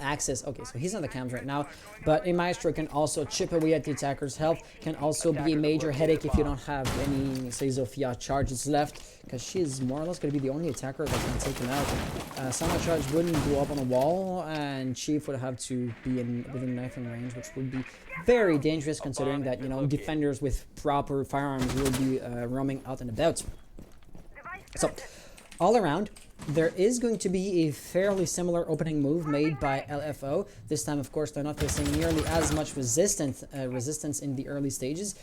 Access, okay, so he's on the cams right now, but a Maestro can also chip away at the attacker's health, can also be a major headache if you don't have any, say, Zofia charges left, because she is more or less going to be the only attacker that can take him out. Sama charge wouldn't go up on a wall, and Chief would have to be within knifing range, which would be very dangerous considering that, you know, defenders with proper firearms will be roaming out and about. So, all around, there is going to be a fairly similar opening move made by LFO. This time, of course, they're not facing nearly as much resistance in the early stages.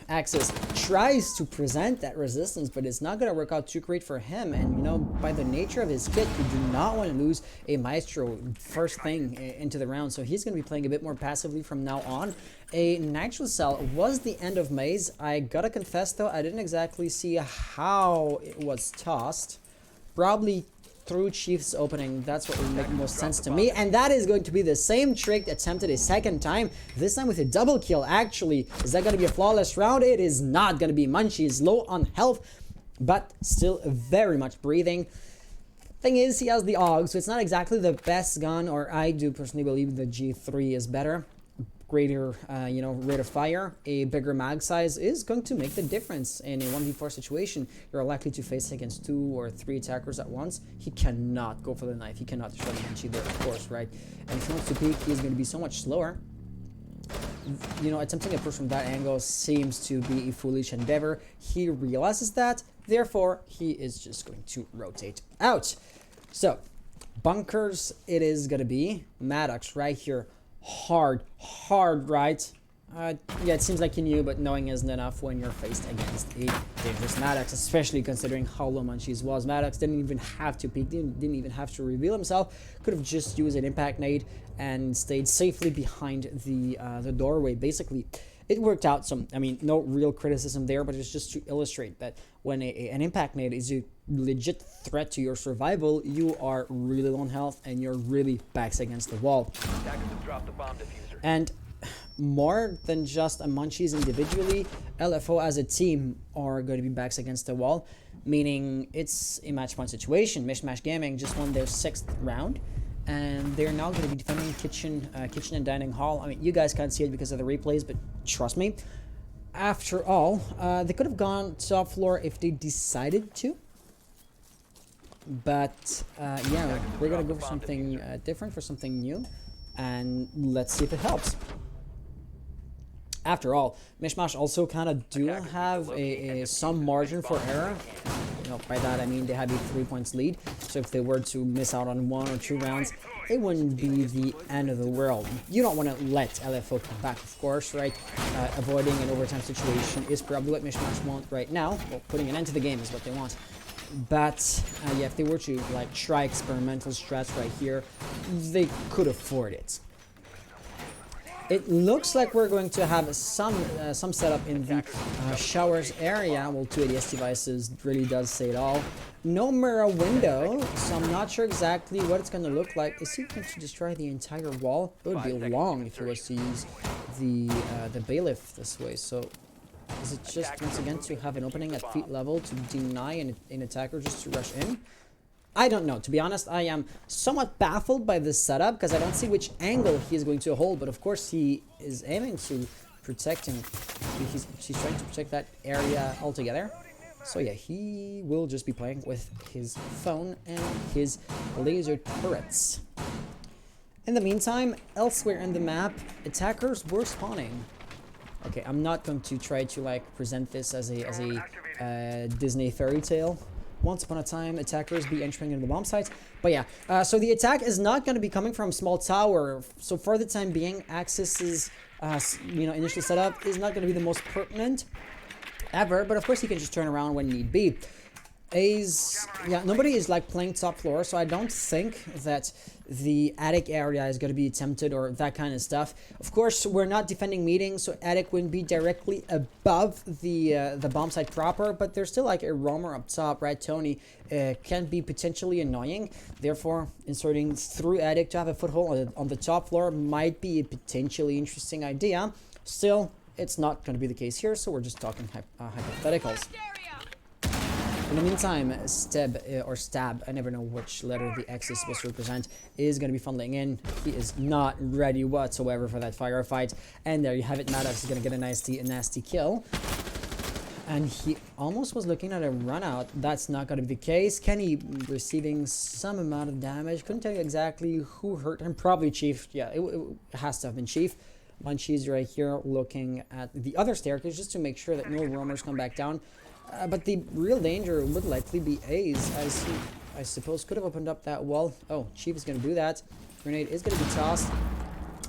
Axis tries to present that resistance, but it's not going to work out too great for him. And, you know, by the nature of his kit, you do not want to lose a Maestro first thing into the round. So he's going to be playing a bit more passively from now on. A Nitro Cell was the end of Maze. I gotta confess, though, I didn't exactly see how it was tossed. Probably through Chief's opening. That's what would make most sense to me. And that is going to be the same trick attempted a second time. This time with a double kill, actually. Is that going to be a flawless round? It is not going to be. Munchie is low on health, but still very much breathing. Thing is, he has the AUG, so it's not exactly the best gun, or I do personally believe the G3 is better. Greater, you know, rate of fire, a bigger mag size is going to make the difference in a 1v4 situation. You're likely to face against 2 or 3 attackers at once. He cannot go for the knife. He cannot destroy the Banshee there, of course, right? And if he wants to peek, he's going to be so much slower. You know, attempting a push from that angle seems to be a foolish endeavor. He realizes that, therefore, he is just going to rotate out. So, bunkers it is going to be. Maddox right here. Hard, right? Yeah, it seems like you knew, but knowing isn't enough when you're faced against a dangerous Maddox, especially considering how low Munchies was. Maddox didn't even have to peek, didn't even have to reveal himself. Could have just used an impact nade and stayed safely behind the doorway, basically. It worked out some, I mean, no real criticism there, but it's just to illustrate that when an impact nade is a legit threat to your survival, you are really low on health and you're really backs against the wall. And more than just a Munchies individually, LFO as a team are going to be backs against the wall, meaning it's a match point situation. MishMash Gaming just won their 6th round, and they're now going to be defending kitchen and dining hall. I mean, you guys can't see it because of the replays, but trust me. After all, they could have gone top floor if they decided to. But yeah, we're going to go for something different, for something new, and let's see if it helps. After all, MishMash also kind of do have some margin for error. You know, by that I mean they have a 3 points lead. So if they were to miss out on 1 or 2 rounds, it wouldn't be the end of the world. You don't want to let LFO come back, of course, right? Avoiding an overtime situation is probably what MishMash want right now. Well, putting an end to the game is what they want. But yeah, if they were to like try experimental strats right here, they could afford it. It looks like we're going to have some setup in the showers area. Well, 2 ADS devices really does say it all. No mirror window, so I'm not sure exactly what it's going to look like. Is he going to destroy the entire wall? It would be long if he was to use the bailiff this way. So is it just once again to have an opening at feet level to deny an attacker just to rush in? I don't know. To be honest, I am somewhat baffled by this setup because I don't see which angle he is going to hold. But of course, he is aiming to protect him. He's trying to protect that area altogether. So yeah, he will just be playing with his phone and his laser turrets. In the meantime, elsewhere in the map, attackers were spawning. Okay, I'm not going to try to like present this as a Disney fairy tale. once upon a time attackers be entering into the bomb sites. But yeah, so the attack is not going to be coming from small tower. So for the time being, Axis's initial setup is not going to be the most pertinent ever. But of course, he can just turn around when need be. Nobody is like playing top floor, so I don't think that the attic area is going to be attempted or that kind of stuff. Of course, we're not defending meetings, so attic wouldn't be directly above the bomb site proper, but there's still like a roamer up top, right? Tony can be potentially annoying. Therefore, inserting through attic to have a foothold on the top floor might be a potentially interesting idea. Still, it's not going to be the case here, so we're just talking hypotheticals. In the meantime, Stab, I never know which letter the X is supposed to represent, is going to be funneling in. He is not ready whatsoever for that firefight. And there you have it. Maddox is going to get a nasty kill. And he almost was looking at a run out. That's not going to be the case. Kenny receiving some amount of damage. Couldn't tell you exactly who hurt him. Probably Chief. Yeah, it has to have been Chief. Munchie's right here looking at the other staircase just to make sure that no roamers come back down. But the real danger would likely be A's, as he, I suppose, could have opened up that wall. Oh, Chief is going to do that. Grenade is going to be tossed.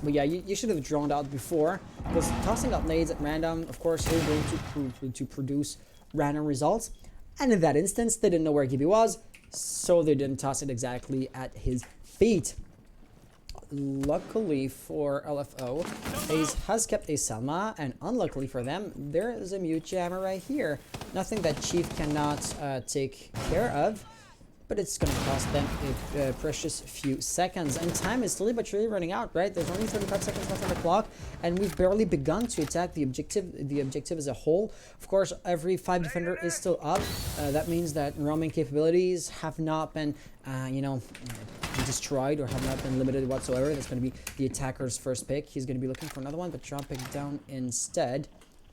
But yeah, you should have drawn out before, because tossing out nades at random, of course, is going to produce random results. And in that instance, they didn't know where Gibby was, so they didn't toss it exactly at his feet. Luckily for LFO, Ace has kept a Selma, and unluckily for them, there is a mute jammer right here. Nothing that Chief cannot take care of, but it's going to cost them a precious few seconds. And time is slowly but surely running out, right? There's only 35 seconds left on the clock, and we've barely begun to attack the objective as a whole. Of course, every 5 defender is still up. That means that roaming capabilities have not been, destroyed or have not been limited whatsoever. That's going to be the attacker's first pick. He's going to be looking for another one, but dropping down instead.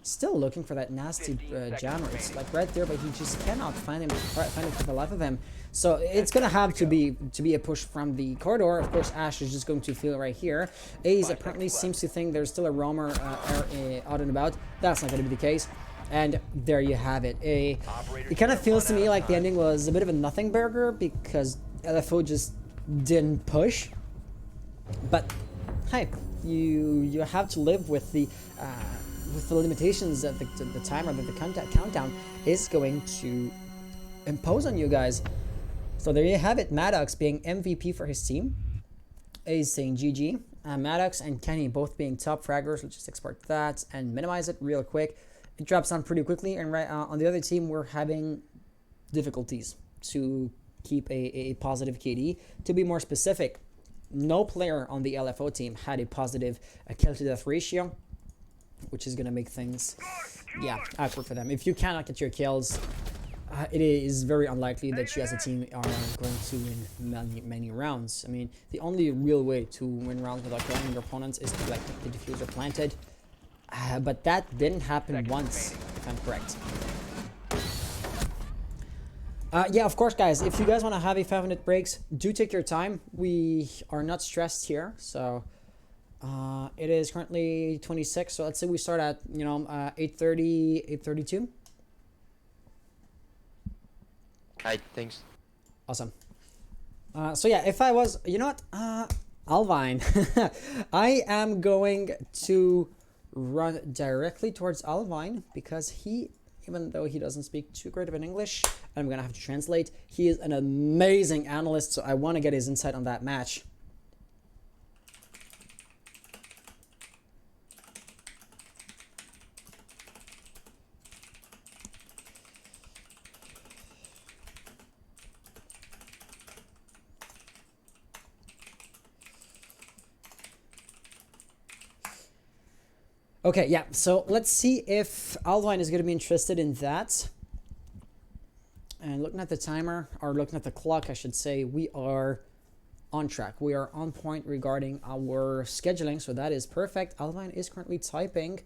Still looking for that nasty jammer. It's like right there, but he just cannot find it for the life of him. So it's gonna have to be a push from the corridor. Of course, Ash is just going to feel right here. Ace apparently seems to think there's still a roamer out and about. That's not going to be the case. And there you have it. It kind of feels to me like the ending was a bit of a nothing burger because LFO just didn't push. But hey, you have to live with the limitations that the timer, that the countdown is going to impose on you guys. So there you have it. Maddox being MVP for his team. Ace saying GG. Maddox and Kenny both being top fraggers. Let's just export that and minimize it real quick. It drops down pretty quickly. And right on the other team, we're having difficulties to keep a positive KD. To be more specific, no player on the LFO team had a positive kill to death ratio, which is going to make things, awkward for them. If you cannot get your kills, it is very unlikely that you as a team are going to win many rounds. I mean, the only real way to win rounds without killing your opponents is to like get the diffuser planted. But that didn't happen once, if I'm correct. Yeah, of course, guys, if you guys want to have a 5-minute breaks, do take your time. We are not stressed here, so... it is currently 26, so let's say we start at 8:30, 8:32. Alright, thanks. Awesome. So yeah, if I was, Alvine, I am going to run directly towards Alvine because he, even though he doesn't speak too great of an English, I'm gonna have to translate. He is an amazing analyst, so I want to get his insight on that match. Okay, yeah, so let's see if Alvine is going to be interested in that. And looking at the timer, or looking at the clock, I should say, we are on track. We are on point regarding our scheduling, so that is perfect. Alvine is currently typing.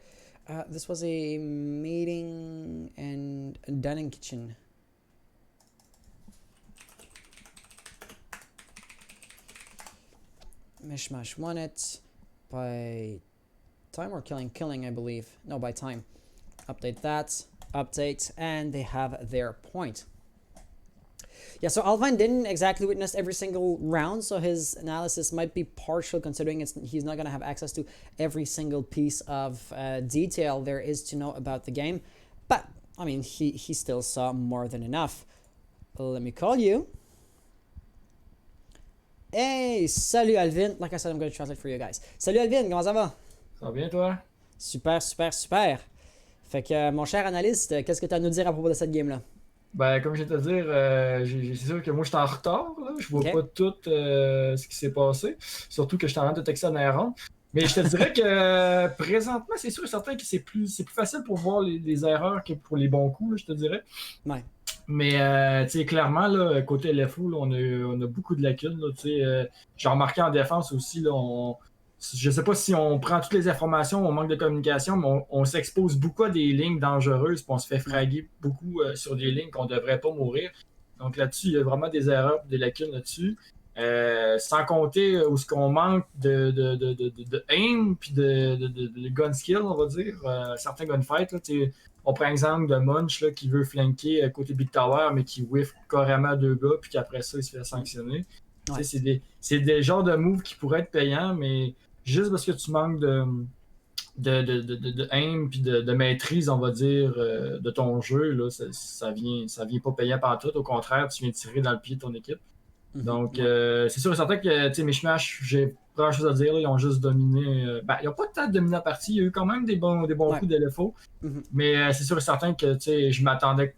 This was a meeting and dining kitchen. MishMash won it by... time or killing, I believe. No, by time. Update that, update, and they have their point. Yeah, so Alvin didn't exactly witness every single round, so his analysis might be partial considering he's not going to have access to every single piece of detail there is to know about the game. But, I mean, he still saw more than enough. Let me call you. Hey, salut Alvin. Like I said, I'm going to translate for you guys. Salut Alvin, comment ça va? Ça va bien, toi? Super, super, super. Fait que, mon cher analyste, qu'est-ce que tu as à nous dire à propos de cette game-là? Ben, comme je viens de te dire, c'est sûr que moi, je suis en retard. Là. Je vois Ok. pas tout ce qui s'est passé. Surtout que je suis en train de texter en errant. Mais je te dirais que présentement, c'est sûr et certain que c'est plus facile pour voir les erreurs que pour les bons coups, là, je te dirais. Ouais. Mais tu sais, clairement, là, côté LFO, là, on a beaucoup de lacunes. Là, j'ai remarqué en défense aussi, là, je sais pas si on prend toutes les informations, on manque de communication, mais on s'expose beaucoup à des lignes dangereuses, puis on se fait fraguer beaucoup sur des lignes qu'on devrait pas mourir. Donc là-dessus, il y a vraiment des erreurs, des lacunes là-dessus. Sans compter où ce qu'on manque de aim, puis de gun skill, on va dire. Certains gunfights, là, on prend exemple de Munch là, qui veut flanquer côté Big Tower, mais qui whiff carrément 2 gars, puis qu'après ça, il se fait sanctionner. Ouais. C'est des genres de moves qui pourraient être payants, mais juste parce que tu manques de aim puis de maîtrise, on va dire, de ton jeu, là, ça vient pas payant par tout. Au contraire, tu viens tirer dans le pied de ton équipe. Donc, c'est sûr et certain que MishMash, j'ai pas grand chose à dire. Là, ils ont juste dominé. Ils n'ont pas tant dominé la partie. Il y a eu quand même des bons coups de LFO. Mais c'est sûr et certain que je m'attendais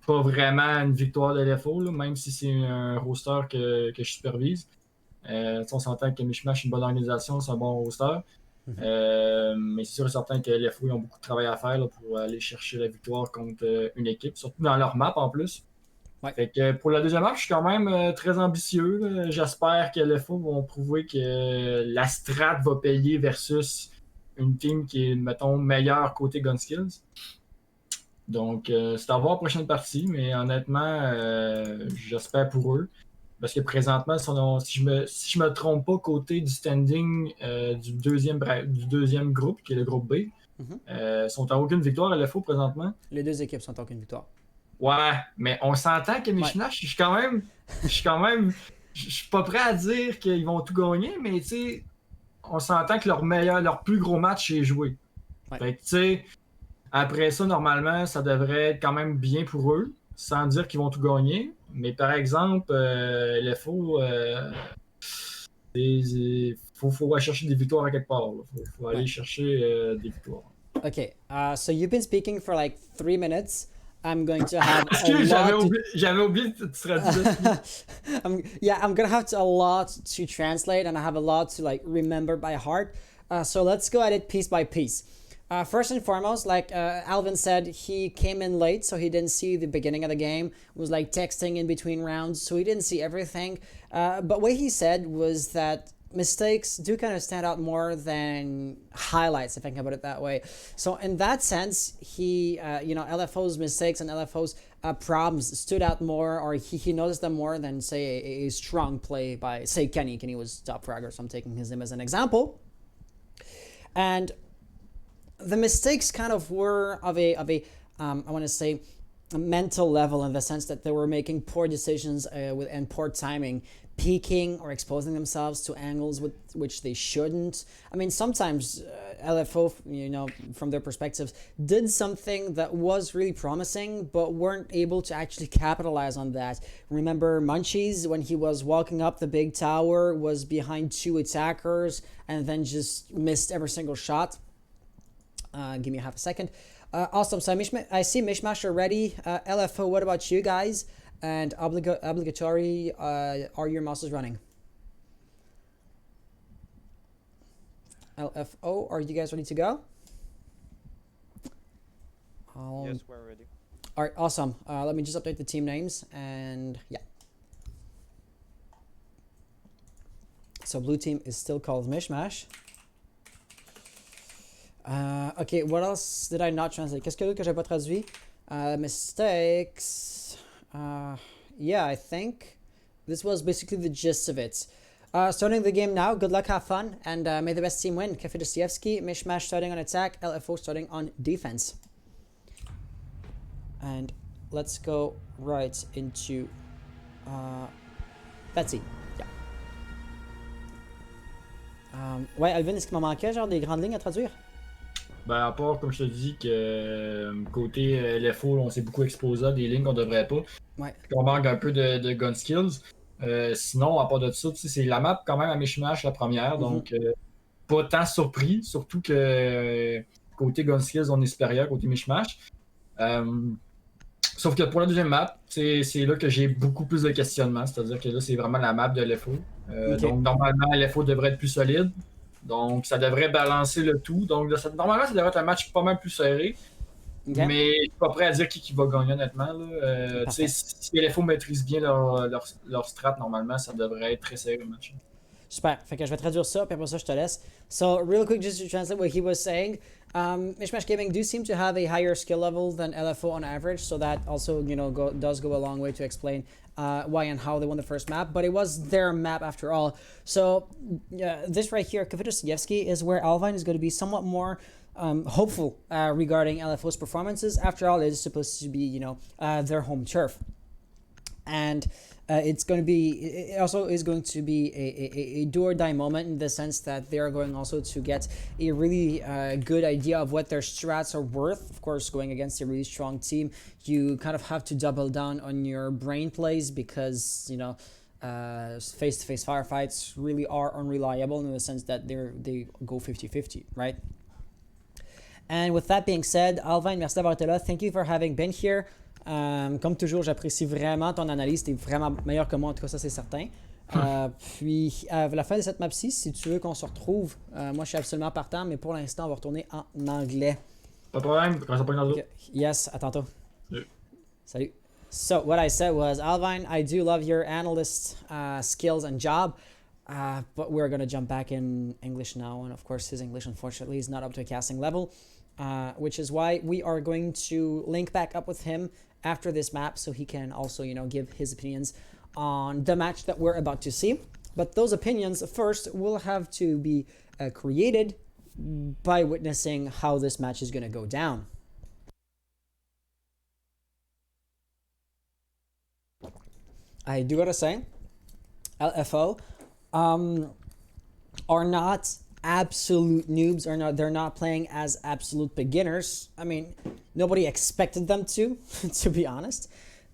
pas vraiment à une victoire de LFO, là, même si c'est un roster que je supervise. On s'entend que MishMash est une bonne organisation, c'est un bon roster. Mais c'est sûr et certain que LFO ils ont beaucoup de travail à faire là, pour aller chercher la victoire contre une équipe, surtout dans leur map en plus. Ouais. Fait que pour la deuxième map, je suis quand même très ambitieux. Là. J'espère que LFO vont prouver que la strat va payer versus une team qui est, mettons, meilleure côté gun skills. Donc, c'est à voir la prochaine partie, mais honnêtement, j'espère pour eux. Parce que présentement, si je me trompe pas, côté du standing du deuxième groupe, qui est le groupe B, sont à aucune victoire à LFO présentement. Les deux équipes sont à aucune victoire. Ouais, mais on s'entend que MishMash, je suis pas prêt à dire qu'ils vont tout gagner, mais tu sais, on s'entend que leur plus gros match est joué. Ouais. Fait que tu sais, après ça, normalement, ça devrait être quand même bien pour eux, sans dire qu'ils vont tout gagner. Mais par exemple, LFO, il faut aller chercher des victoires à quelque part. Il faut aller chercher des victoires. Okay, so you've been speaking for like 3 minutes. I'm going to have Excuse, j'avais oublié que tu serais dit. I'm gonna have a lot to translate, and I have a lot to like remember by heart. So let's go at it piece by piece. First and foremost, like Alvin said, he came in late, so he didn't see the beginning of the game. Was like texting in between rounds, so he didn't see everything. But what he said was that mistakes do kind of stand out more than highlights, if I can put it that way. So in that sense, he, LFO's mistakes and LFO's problems stood out more, or he noticed them more than, say, a strong play by, say, Kenny. Kenny was top fragger, so I'm taking him as an example. And the mistakes kind of were of a I want to say, a mental level, in the sense that they were making poor decisions and poor timing, peeking or exposing themselves to angles with which they shouldn't. I mean, sometimes LFO, from their perspectives, did something that was really promising, but weren't able to actually capitalize on that. Remember Munchies, when he was walking up the big tower, was behind 2 attackers, and then just missed every single shot. Give me half a second. Awesome. So I see MishMash already. LFO, what about you guys? And obligatory, are your muscles running? LFO, are you guys ready to go? Yes, we're ready. All right, awesome. Let me just update the team names, and yeah. So blue team is still called MishMash. Okay, what else did I not translate? Qu'est-ce que j'ai pas traduit? Mistakes. Yeah, I think this was basically the gist of it. Starting the game now. Good luck, have fun, and may the best team win. Kafe Dostoevsky, MishMash starting on attack, LFO starting on defense. And let's go right into Betsy. Yeah. Ouais, Alvin, est-ce qu'il m'en manquait, genre, des grandes lignes à traduire? Ben, à part, comme je te dis, que côté LFO, on s'est beaucoup exposé à des lignes qu'on devrait pas. Ouais. On manque un peu de gun skills. Sinon, à part de ça, c'est la map quand même à MishMash la première, donc pas tant surpris, surtout que côté gun skills, on est supérieur côté MishMash. Sauf que pour la deuxième map, c'est là que j'ai beaucoup plus de questionnements, c'est-à-dire que là, c'est vraiment la map de LFO. Donc, normalement, LFO devrait être plus solide. Donc, ça devrait balancer le tout. Donc, normalement, ça devrait être un match pas mal plus serré. Okay. Mais je suis pas prêt à dire qui va gagner, honnêtement. Si LFO maîtrise bien leur strat, normalement, ça devrait être très serré le match. Super. Fait que je vais traduire ça, puis après ça, je te laisse. So, real quick, just to translate what he was saying. MishMash Gaming do seem to have a higher skill level than LFO on average, so that also, you know, does go a long way to explain why and how they won the first map, but it was their map after all. So, this right here, Kvitosjevski, is where Alvin is going to be somewhat more hopeful regarding LFO's performances. After all, it is supposed to be, you know, their home turf. And it's going to be, it also is going to be a do or die moment in the sense that they are going also to get a really good idea of what their strats are worth. Of course, going against a really strong team, you kind of have to double down on your brain plays because, you know, face-to-face firefights really are unreliable in the sense that they go 50-50, right? And with that being said, Alvin, merci d'avoir été là. Thank you for having been here. Comme toujours, j'apprécie vraiment ton analyse. T'es vraiment meilleur que moi, en tout cas, ça c'est certain. Puis, à la fin de cette map-ci, si tu veux qu'on se retrouve, moi je suis absolument partant, mais pour l'instant, on va retourner en anglais. Pas de problème, quand ça pas dans Okay. Yes, à tantôt. Salut. Salut. So, what I said was, Alvin, I do love your analyst skills and job, but we're going to jump back in English now. And of course, his English, unfortunately, is not up to a casting level, which is why we are going to link back up with him after this map so he can also, you know, give his opinions on the match that we're about to see. But those opinions first will have to be created by witnessing how this match is going to go down. I do gotta say, LFO are not absolute noobs, they're not playing as absolute beginners. I mean, nobody expected them to be honest.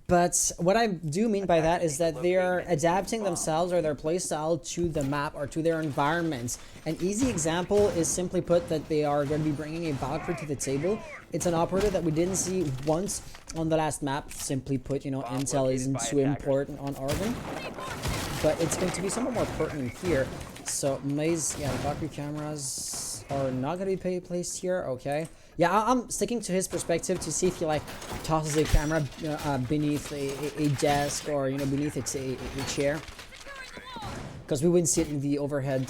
But what I do mean by that is that they're adapting themselves or their playstyle to the map or to their environment. An easy example is simply put that they are going to be bringing a Valkyrie to the table. It's an operator that we didn't see once on the last map. Simply put, you know, intel isn't too important on Oregon. But it's going to be somewhat more pertinent here. So, Maze, yeah, the Valkyrie cameras are not going to be placed here. Okay. Yeah, I'm sticking to his perspective to see if he, like, tosses a camera beneath a desk or, you know, beneath a chair. Because we wouldn't see it in the overhead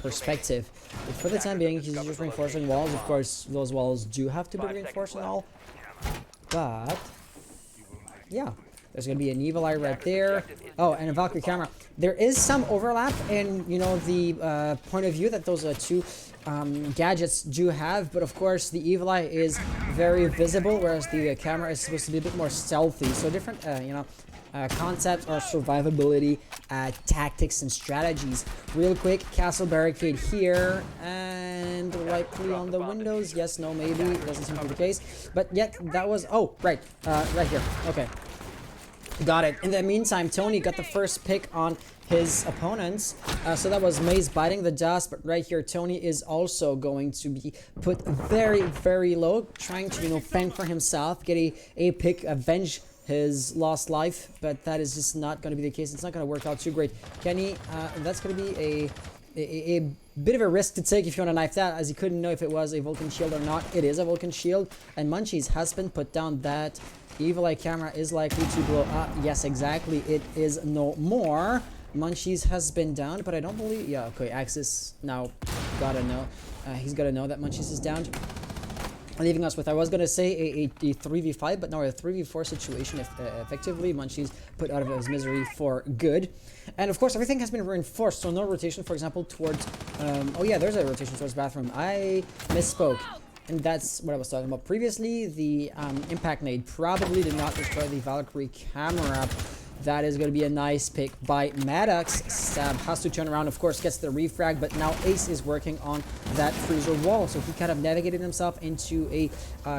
perspective. But for the time being, he's just reinforcing walls. Of course, those walls do have to be reinforced and all. But, yeah. There's going to be an evil eye right there. Oh, and a Valkyrie camera. There is some overlap in, you know, the point of view that those two gadgets do have. But of course, the evil eye is very visible, whereas the camera is supposed to be a bit more stealthy. So different, you know, concepts or survivability, tactics, and strategies. Real quick, castle barricade here, and likely on the windows. Yes, no, maybe. It doesn't seem to be the case. But yet, that was... Oh, right. Right here. Okay. Got it. In the meantime, Tony got the first pick on his opponents. So that was Maze biting the dust, but right here, Tony is also going to be put very, very low, trying to, you know, fend for himself, get a pick, avenge his lost life, but that is just not going to be the case. It's not going to work out too great. Kenny, that's going to be a bit of a risk to take if you want to knife that, as he couldn't know if it was a Vulcan shield or not. It is a Vulcan shield, and Munchies has been put down. That evil eye camera is likely to blow up. Yes, exactly. It is no more. Munchies has been down, but I don't believe... Yeah, okay, Axis now gotta know. He's gotta know that Munchies is down. Leaving us with, I was gonna say a 3v5, but now a 3v4 situation effectively. Munchies put out of his misery for good. And of course, everything has been reinforced, so no rotation, for example, towards... oh yeah, there's a rotation towards bathroom. I misspoke. And that's what I was talking about previously. The impact nade probably did not destroy the Valkyrie camera. That is going to be a nice pick by Maddox. Stab has to turn around, of course, gets the refrag, but now Ace is working on that freezer wall, so he kind of navigated himself into a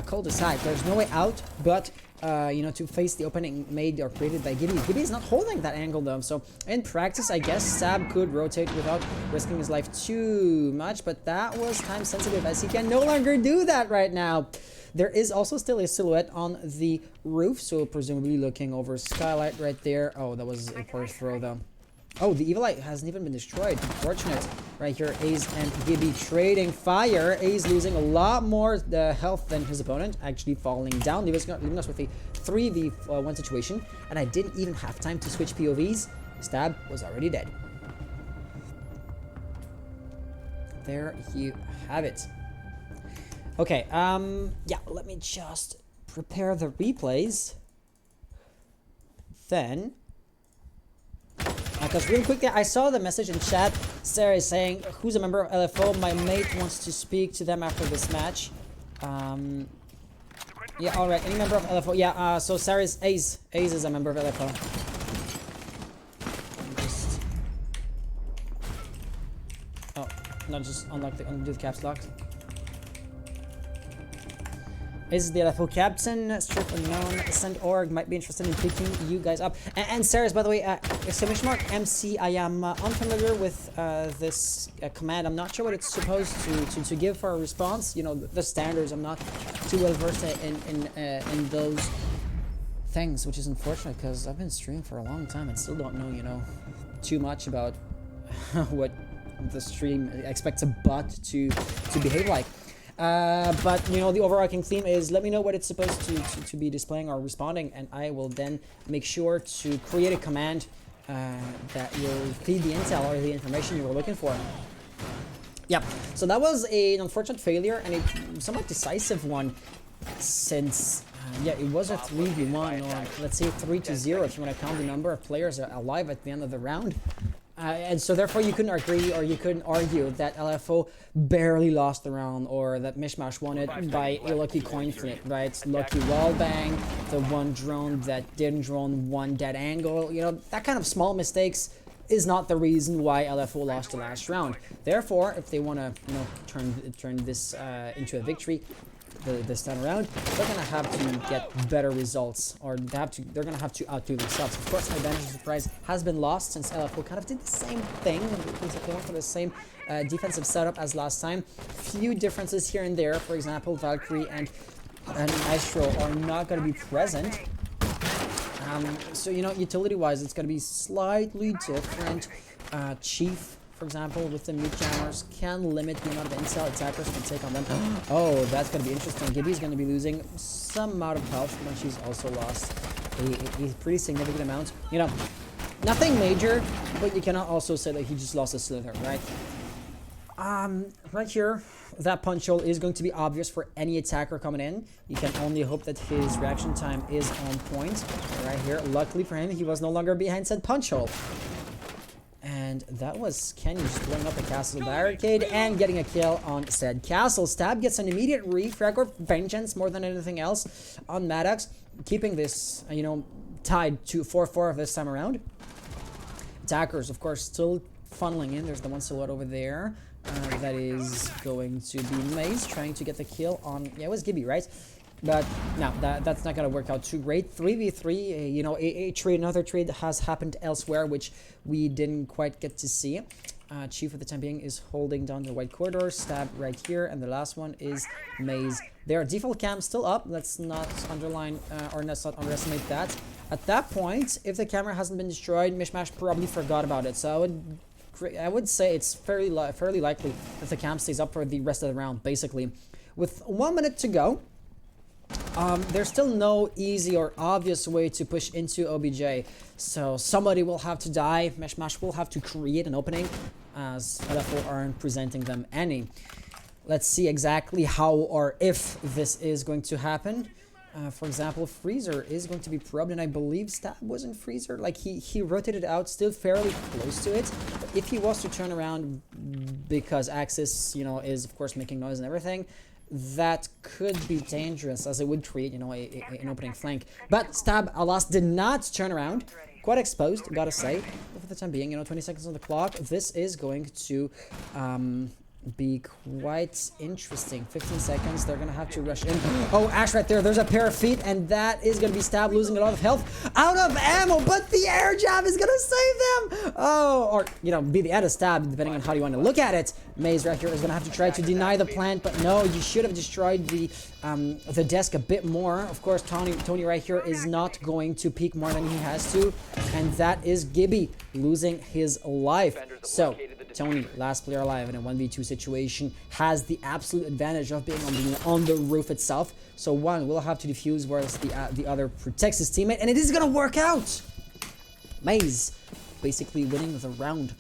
cul-de-sac. There's no way out, but you know, to face the opening made or created by Gibby. Gibby is not holding that angle though, so in practice, I guess Stab could rotate without risking his life too much, but that was time sensitive as he can no longer do that right now. There is also still a silhouette on the roof, so presumably looking over skylight right there. Oh, that was a poor throw though. Oh, the Evil Eye hasn't even been destroyed. Unfortunate. Right here, Ace and Gibby trading fire. Ace losing a lot more health than his opponent, actually falling down, leaving us with a 3v1 situation. And I didn't even have time to switch POVs. Stab was already dead. There you have it. Okay, yeah, let me just prepare the replays. Then, because real quickly, I saw the message in chat. Sarah is saying, who's a member of LFO? My mate wants to speak to them after this match. Yeah, alright, any member of LFO? Yeah, so Sarah's Ace. Ace is a member of LFO. Just... Oh, no, just undo the caps lock. Is the LFO captain, strip unknown, send org, might be interested in picking you guys up. And Sarah's, by the way, exclamation mark MC, I am unfamiliar with this command. I'm not sure what it's supposed to give for a response. You know, the standards, I'm not too well versed in those things, which is unfortunate because I've been streaming for a long time and still don't know, you know, too much about what the stream expects a bot to behave like. But you know, the overarching theme is let me know what it's supposed to be displaying or responding, and I will then make sure to create a command that will feed the intel or the information you were looking for. Yep, so that was an unfortunate failure and a somewhat decisive one, since yeah, it was a 3v1, or let's say 3-0 if you want to count the number of players alive at the end of the round. And so therefore you couldn't agree or you couldn't argue that LFO barely lost the round, or that MishMash won it by a lucky coin flip, right? Lucky wallbang, the one drone that didn't drone one dead angle, you know, that kind of small mistakes is not the reason why LFO lost the last round. Therefore, if they want to, you know, turn this into a victory this time around, they're gonna have to get better results, or they're gonna have to outdo themselves. Of course, advantage of surprise has been lost since LFO kind of did the same thing. They went for the same defensive setup as last time. Few differences here and there. For example, Valkyrie and Maestro are not going to be present. So you know, utility-wise, it's going to be slightly different. Chief, for example, with the mute jammers, can limit the amount of intel attackers can take on them. Oh, that's going to be interesting. Gibby's going to be losing some amount of health when she's also lost a pretty significant amount. You know, nothing major, but you cannot also say that he just lost a slither, right? Right here, that punch hole is going to be obvious for any attacker coming in. You can only hope that his reaction time is on point. Right here, luckily for him, he was no longer behind said punch hole. And that was Kenny just blowing up the castle barricade and getting a kill on said castle. Stab gets an immediate refrag or vengeance more than anything else on Maddox, keeping this, you know, tied to 4-4 this time around. Attackers, of course, still funneling in. There's the one silhouette over there. That is going to be Maze trying to get the kill on, yeah, it was Gibby, right? But no, that's not going to work out too great. 3v3, you know, another trade has happened elsewhere, which we didn't quite get to see. Chief for the time being is holding down the white corridor. Stab right here, and the last one is Maze. Their default cam still up. Let's not underline or let's not underestimate that. At that point, if the camera hasn't been destroyed, MishMash probably forgot about it. So I would say it's fairly likely that the cam stays up for the rest of the round, basically. With 1 minute to go, there's still no easy or obvious way to push into OBJ. So somebody will have to die. MishMash will have to create an opening, as LFO aren't presenting them any. Let's see exactly how or if this is going to happen. For example, Freezer is going to be probed, and I believe Stab was in Freezer. Like, he rotated out still fairly close to it. But if he was to turn around, because Axis, you know, is of course making noise and everything, that could be dangerous, as it would create, you know, an opening flank. But Stab, alas, did not turn around. quite exposed, gotta say. But for the time being, 20 seconds on the clock. This is going to be quite interesting. 15 seconds, they're gonna have to rush in. Oh, Ash right there, there's a pair of feet, and that is gonna be Stab losing a lot of health. Out of ammo, but the air jab is gonna save them! Oh, or, be the end of Stab, depending on how you want to look at it. Maze right here is gonna have to try to deny the plant, but no, you should have destroyed the desk a bit more. Of course, Tony right here is not going to peek more than he has to, and that is Gibby losing his life. So, Tony, last player alive in a 1v2 situation, has the absolute advantage of being on the roof itself. So one will have to defuse, whereas the other protects his teammate, and it is gonna work out. Maze basically winning the round.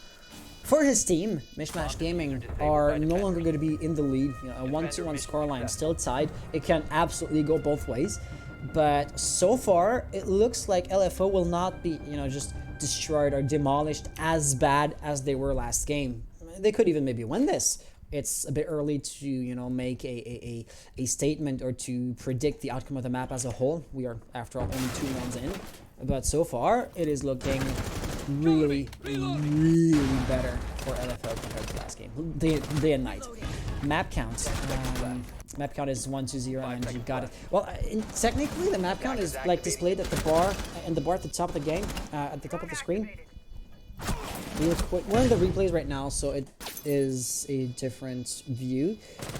For his team, MishMash Gaming are no longer going to be in the lead. A 1-2-1 scoreline, still tied. It can absolutely go both ways. But so far, it looks like LFO will not be, just destroyed or demolished as bad as they were last game. They could even maybe win this. It's a bit early to, make a statement or to predict the outcome of the map as a whole. We are, after all, only 2 rounds in. But so far, it is looking really, really better for LFO compared to last game. Day and night. Map count. Map count is 1-2-0, and you got it. Well, technically, the map count is like displayed at the bar, and the bar at the top of the game, at the top of the screen. We're in the replays right now, so it is a different view.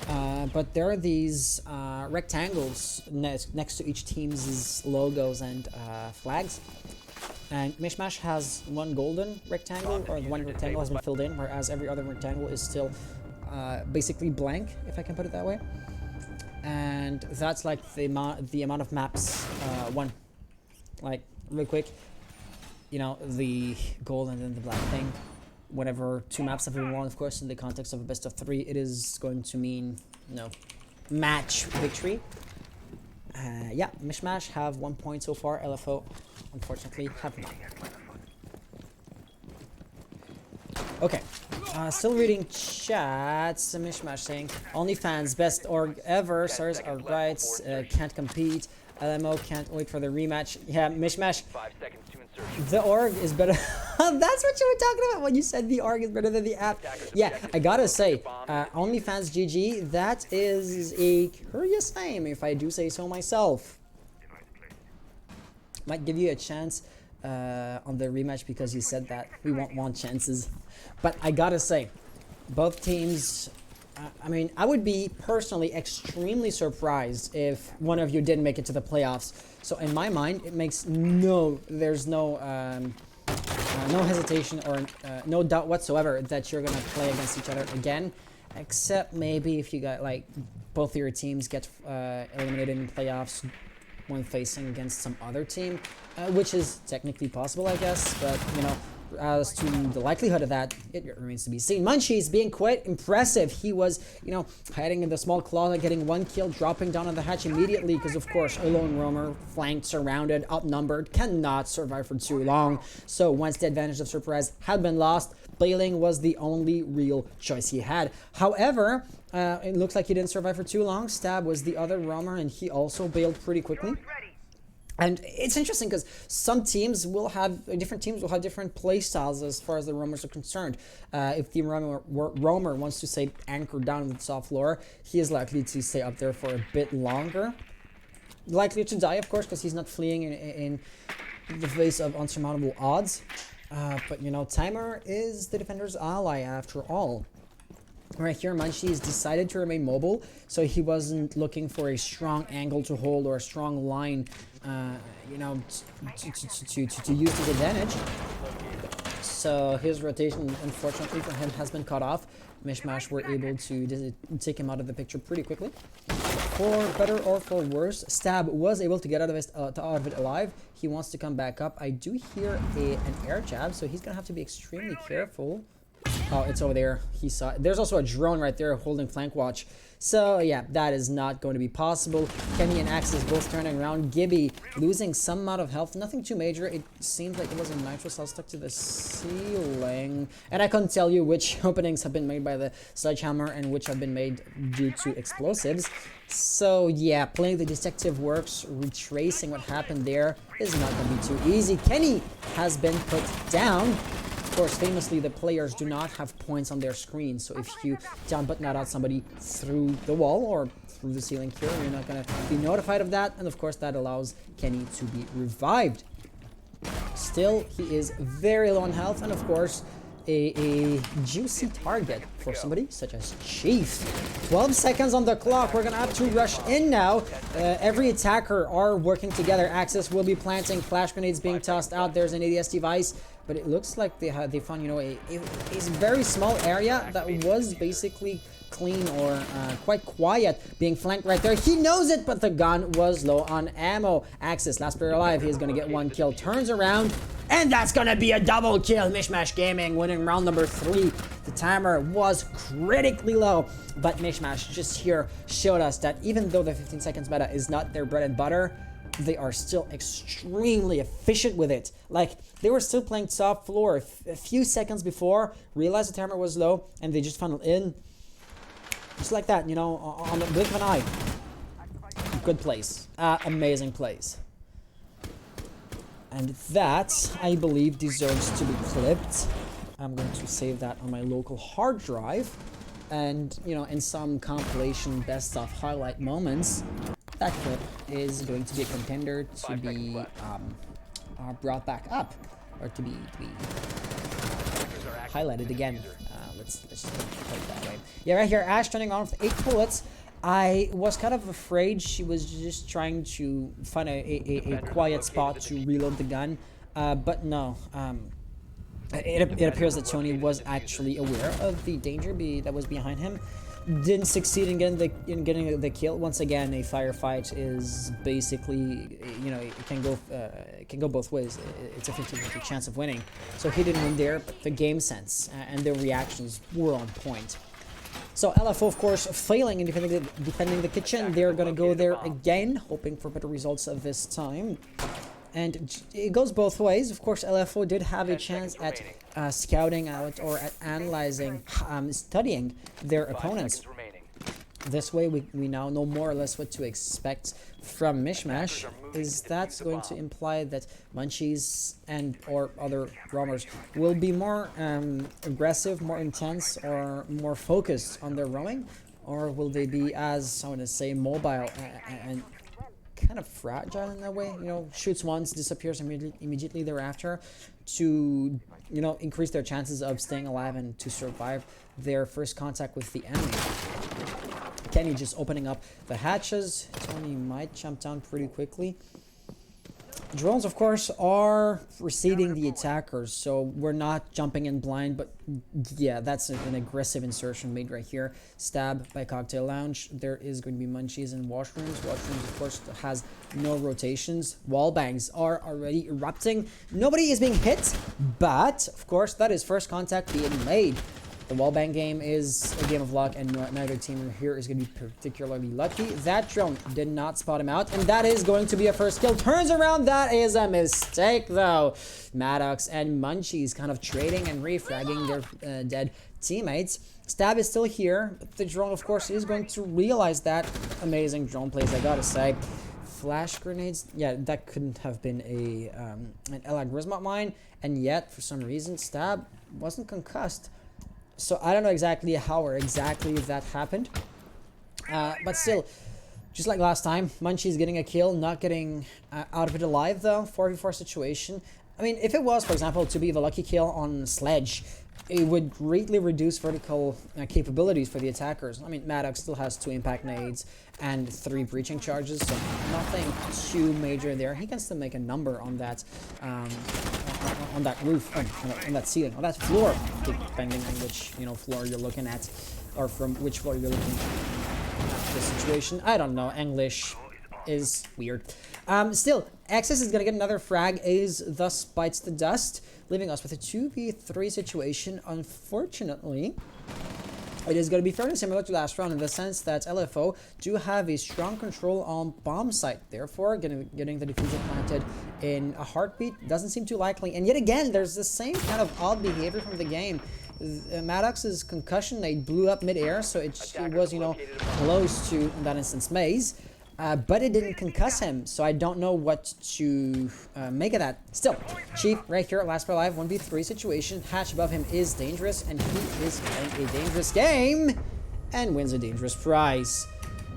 But there are these rectangles next to each team's logos and flags. And MishMash has one golden rectangle, or one rectangle has been filled in, whereas every other rectangle is still basically blank, if I can put it that way. And that's like the amount of maps won. Like, real quick, the gold and then the black thing. Whenever 2 maps have been won, of course, in the context of a best of 3, it is going to mean, match victory. Yeah, MishMash have 1 point so far. LFO, unfortunately, have not. Okay, still reading chats. MishMash saying, OnlyFans, best org ever. Sirs are rights, can't compete. LMO can't wait for the rematch. Yeah, MishMash. 5 seconds to insert. The org is better. That's what you were talking about when you said the org is better than the app. Yeah, I gotta say, OnlyFans GG, that is a curious name, if I do say so myself. Might give you a chance on the rematch because you said that. We won't want chances. But I gotta say, both teams... I would be personally extremely surprised if one of you didn't make it to the playoffs. So in my mind, it makes there's no hesitation or no doubt whatsoever that you're gonna play against each other again, except maybe if you got both of your teams get eliminated in playoffs when facing against some other team, which is technically possible, I guess. But as to the likelihood of that, it remains to be seen. Munchie's being quite impressive. He was, hiding in the small closet, getting 1 kill, dropping down on the hatch immediately because, of course, a lone roamer, flanked, surrounded, outnumbered, cannot survive for too long. So once the advantage of surprise had been lost, bailing was the only real choice he had. However, it looks like he didn't survive for too long. Stab was the other roamer, and he also bailed pretty quickly. And it's interesting because different teams will have different play styles as far as the roamers are concerned. If the roamer wants to stay anchored down on the top floor, he is likely to stay up there for a bit longer. Likely to die, of course, because he's not fleeing in the face of unsurmountable odds. But Timer is the defender's ally after all. Right here, Munchie's decided to remain mobile, so he wasn't looking for a strong angle to hold or a strong line, to use his advantage. So his rotation, unfortunately for him, has been cut off. MishMash were able to take him out of the picture pretty quickly. For better or for worse, Stab was able to get out of it alive. He wants to come back up. I do hear an air jab, so he's gonna have to be extremely careful. Oh, it's over there. He saw it. There's also a drone right there holding flank watch. So yeah, that is not going to be possible. Kenny and Axis both turning around. Gibby losing some amount of health. Nothing too major. It seems like it was a nitro cell stuck to the ceiling. And I couldn't tell you which openings have been made by the sledgehammer and which have been made due to explosives. So yeah, playing the detective works, retracing what happened there is not going to be too easy. Kenny has been put down. Of course, famously, the players do not have points on their screen, so if you down but not out somebody through the wall or through the ceiling here, you're not going to be notified of that, and of course that allows Kenny to be revived. Still, he is very low on health, and of course, a juicy target for somebody such as Chief. 12 seconds on the clock. We're gonna have to rush in now. Every attacker are working together. Axis will be planting, flash grenades being tossed out. There's an ADS device, but it looks like they found, you know, a very small area that was basically clean or quite quiet, being flanked right there. He knows it, but the gun was low on ammo. Axis, last player alive. He's gonna get one kill. Turns around, and that's gonna be a double kill. MishMash Gaming winning round number 3. The timer was critically low, but MishMash just here showed us that even though the 15 seconds meta is not their bread and butter, they are still extremely efficient with it. Like, they were still playing top floor a few seconds before, realized the timer was low, and they just funneled in. Just like that, you know, on the blink of an eye. Good plays. Amazing plays. And that, I believe, deserves to be clipped. I'm going to save that on my local hard drive. And, you know, in some compilation best of highlight moments, that clip is going to be a contender to be brought back up. Or to be highlighted again. Let's just put it that way. Yeah, right here, Ash turning on with 8 bullets. I was kind of afraid she was just trying to find a quiet spot to reload the gun, but no. It appears that Tony was actually aware of the danger that was behind him. Didn't succeed in getting the kill. Once again, a firefight is basically, you know, it can go both ways. It's a 50-50 chance of winning. So he didn't win there, but the game sense and the reactions were on point. So LFO, of course, failing in defending the kitchen. They're gonna go there again, hoping for better results of this time. And it goes both ways. Of course, LFO did have a chance at scouting out or at analyzing, studying their opponents. This way, we now know more or less what to expect from MishMash. Is that going to imply that Munchies and or other roamers will be more aggressive, more intense, or more focused on their roaming? Or will they be, as I want to say, mobile and kind of fragile in that way? You know, shoots once, disappears immediately thereafter, to, you know, increase their chances of staying alive and to survive their first contact with the enemy. Kenny just opening up the hatches. Tony might jump down pretty quickly. Drones, of course, are preceding the attackers, so we're not jumping in blind, but yeah, that's an aggressive insertion made right here. Stab by Cocktail Lounge. There is going to be Munchies and washrooms. Washrooms, of course, has no rotations. Wall bangs are already erupting. Nobody is being hit, but, of course, that is first contact being made. The wallbang game is a game of luck, and neither team here is going to be particularly lucky. That drone did not spot him out, and that is going to be a first kill. Turns around, that is a mistake, though. Maddox and Munchies kind of trading and refragging their dead teammates. Stab is still here, but the drone, of course, is going to realize that. Amazing drone plays, I gotta say. Flash grenades, yeah, that couldn't have been an Ella Grismont mine, and yet, for some reason, Stab wasn't concussed. So I don't know exactly how or exactly that happened. But still, just like last time, Munchie's getting a kill, not getting out of it alive though. 4v4 situation. I mean, if it was, for example, to be the lucky kill on Sledge, it would greatly reduce vertical capabilities for the attackers. I mean, Maddox still has 2 impact nades and 3 breaching charges, so nothing too major there. He can still make a number on that roof, on that ceiling, on that floor, depending on which, you know, floor you're looking at, or from which floor you're looking at the situation. I don't know, English is weird. Still, Access is gonna get another frag. Ace thus bites the dust, leaving us with a 2v3 situation. Unfortunately, it is going to be fairly similar to last round in the sense that LFO do have a strong control on bomb site. Therefore, getting the diffuser planted in a heartbeat doesn't seem too likely. And yet again, there's the same kind of odd behavior from the game. Maddox's concussion, they blew up mid-air, so it was, you know, close to, in that instance, Maze. But it didn't concuss him, so I don't know what to make of that. Still, Chief right here, last for alive, 1v3 situation. Hatch above him is dangerous, and he is playing a dangerous game and wins a dangerous prize.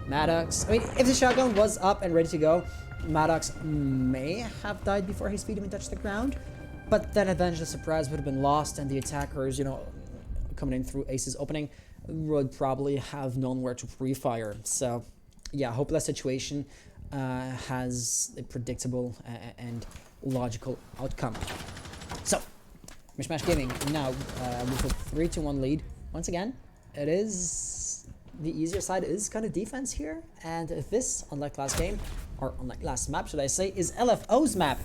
Maddox, I mean, if the shotgun was up and ready to go, Maddox may have died before his feet even touched the ground, but then eventually the surprise would have been lost, and the attackers, you know, coming in through Ace's opening would probably have known where to pre-fire. So yeah, hopeless situation has a predictable and logical outcome. So, MishMash Gaming now with a 3-1 lead. Once again, it is the easier side is kind of defense here, and this, unlike last game, or unlike last map, should I say, is LFO's map.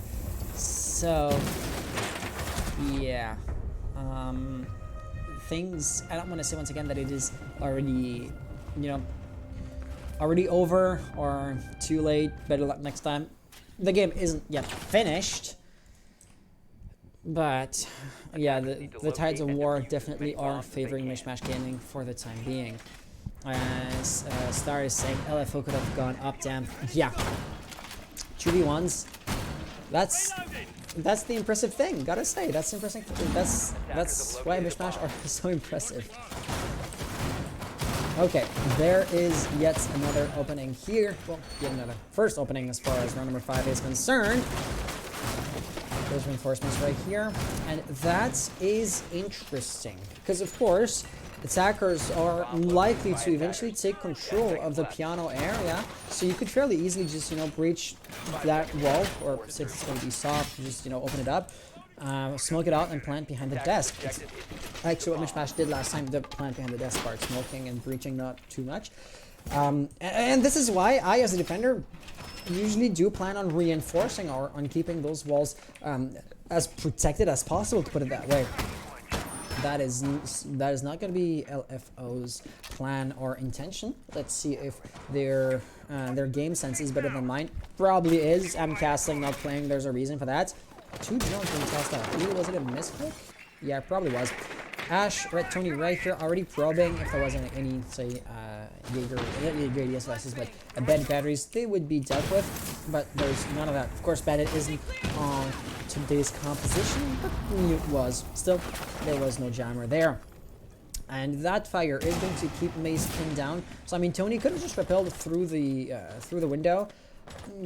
So, yeah, things. I don't want to say once again that it is already, you know, already over or too late, better luck next time. The game isn't yet finished, but yeah, the tides of war definitely are favoring MishMash Gaming for the time being. As Star is saying, LFO could have gone up, damn. Yeah, 2v1s. That's the impressive thing, gotta say. That's impressive. That's why MishMash are so impressive. Okay, there is yet another opening here. Well, yet another first opening as far as round number 5 is concerned. Those reinforcements right here. And that is interesting. Because, of course, attackers are likely to eventually take control of the piano area. So you could fairly easily just, you know, breach that wall. Or since it's going to be soft, just, you know, open it up. Smoke it out and plant behind the desk. It's actually what MishMash did last time, the plant behind the desk part, smoking and breaching not too much. And this is why I, as a defender, usually do plan on reinforcing or on keeping those walls as protected as possible, to put it that way. That is not going to be LFO's plan or intention. Let's see if their game sense is better than mine. Probably is. I'm casting, not playing. There's a reason for that. 2 drones being tossed out. Was it a misclick? Yeah, it probably was. Ash, Red Tony right here, already probing if there wasn't any, say, Jaeger DSLSs, but Bandit batteries, they would be dealt with, but there's none of that. Of course, Bandit isn't on today's composition, but it was. Still, there was no jammer there. And that fire is going to keep Maze pinned down. So, I mean, Tony could have just repelled through the window.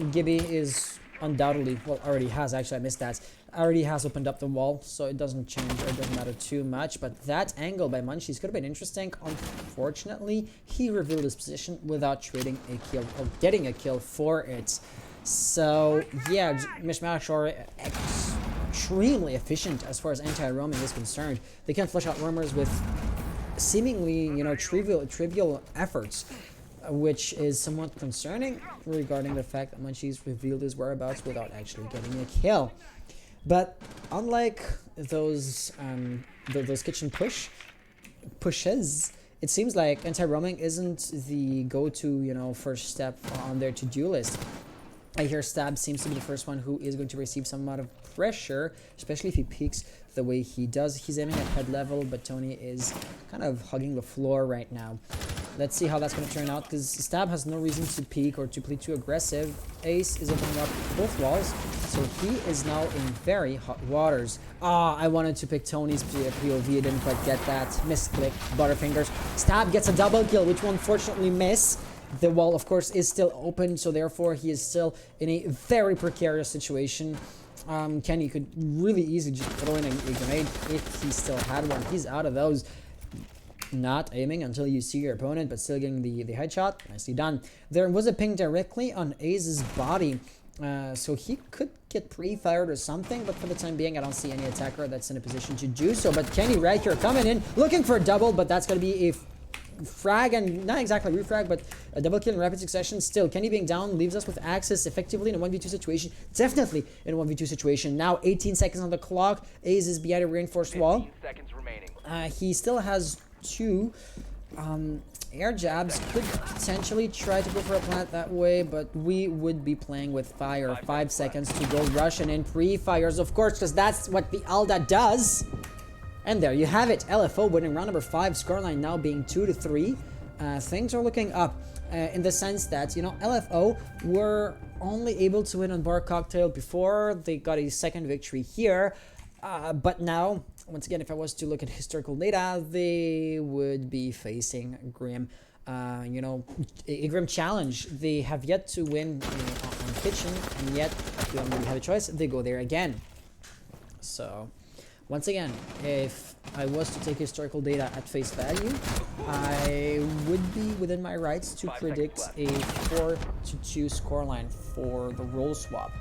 Gibby is undoubtedly, well, already has, actually, I missed that, already has opened up the wall, so it doesn't change, or it doesn't matter too much, but that angle by Munchies could have been interesting. Unfortunately, he revealed his position without trading a kill, or getting a kill for it. So, yeah, MishMash are extremely efficient as far as anti-roaming is concerned. They can flush out roamers with seemingly, you know, trivial efforts, which is somewhat concerning regarding the fact that Munchies revealed his whereabouts without actually getting a kill. But unlike those kitchen pushes, it seems like anti-roaming isn't the go-to, you know, first step on their to-do list. I hear Stab seems to be the first one who is going to receive some amount of pressure, especially if he peeks the way he does. He's aiming at head level, but Tony is kind of hugging the floor right now. Let's see how that's going to turn out, because Stab has no reason to peek or to play too aggressive. Ace is opening up both walls, so he is now in very hot waters. I wanted to pick Tony's POV, I didn't quite get that. Misclick, Butterfingers. Stab gets a double kill, which will unfortunately miss. The wall, of course, is still open, so therefore he is still in a very precarious situation. Kenny could really easily just throw in a grenade if he still had one. He's out of those. Not aiming until you see your opponent, but still getting the headshot. Nicely done. There was a ping directly on Ace's body, so he could get pre-fired or something, but for the time being, I don't see any attacker that's in a position to do so. But Kenny right here coming in, looking for a double, but that's going to be a frag and not exactly refrag, but a double kill in rapid succession. Still, Kenny being down leaves us with access effectively in a 1v2 situation. Definitely in a 1v2 situation. Now 18 seconds on the clock. Aze is behind a reinforced wall. 15 seconds remaining. He still has 2 air jabs. Could potentially try to go for a plant that way, but we would be playing with fire. 5 seconds to go. Russian in pre-fires, of course, because that's what the Alda does. And there you have it. LFO winning round number 5. Scoreline now being 2-3. Things are looking up in the sense that, you know, LFO were only able to win on Bar Cocktail before they got a second victory here. But now, once again, if I was to look at historical data, they would be facing Grim, you know, a Grim challenge. They have yet to win on Kitchen, and yet they don't really have a choice. They go there again. So, once again, if I was to take historical data at face value, I would be within my rights to predict a 4-2 scoreline for the role swap.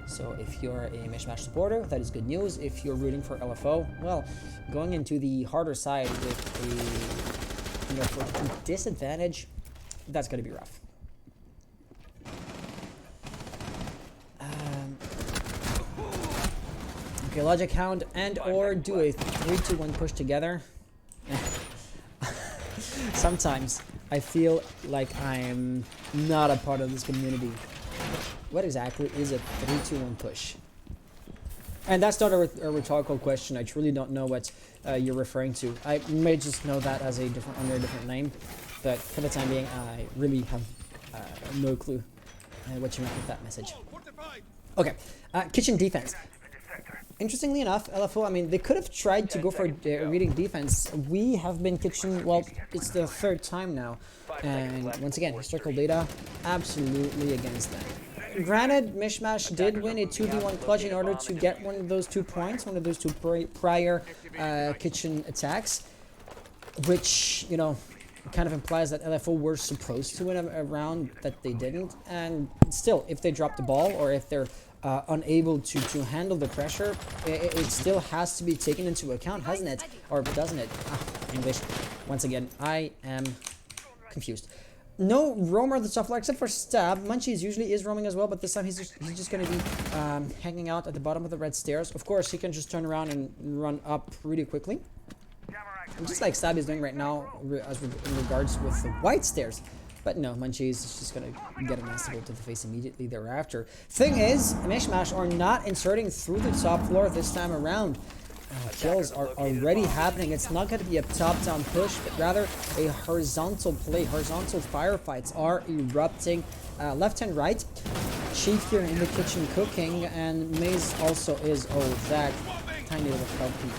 So if you're a MishMash supporter, that is good news. If you're rooting for LFO, well, going into the harder side with a, you know, for a disadvantage, that's going to be rough. Okay, Logic Hound and or do a 3-2-1 push together. Sometimes I feel like I am not a part of this community. What exactly is a 3-2-1 push? And that's not a rhetorical question. I truly don't know what you're referring to. I may just know that as a under a different name, but for the time being, I really have no clue what you meant with that message. Okay, kitchen defense. Interestingly enough, LFO, I mean, they could have tried to go for reading defense. We have been kitchen, well, it's the 3rd time now. And once again, historical data, absolutely against them. Granted, MishMash did win a 2v1 clutch in order to get one of those 2 points, one of those 2 prior kitchen attacks, which, you know, kind of implies that LFO were supposed to win a round that they didn't. And still, if they drop the ball or if they're unable to handle the pressure, it still has to be taken into account, hasn't it? Or doesn't it? English. Once again, I am confused. No roamer at the top floor except for Stab. Munchies usually is roaming as well, but this time he's just going to be hanging out at the bottom of the red stairs. Of course, he can just turn around and run up really quickly. Just like Stab is doing right now in regards with the white stairs. But no, Munchies is just going to get a nasty blow to the face immediately thereafter. Thing is, MishMash are not inserting through the top floor this time around. Kills are already happening. It's not going to be a top-down push, but rather a horizontal play. Horizontal firefights are erupting left and right. Chief here in the kitchen cooking, and Maze also is, oh, that tiny little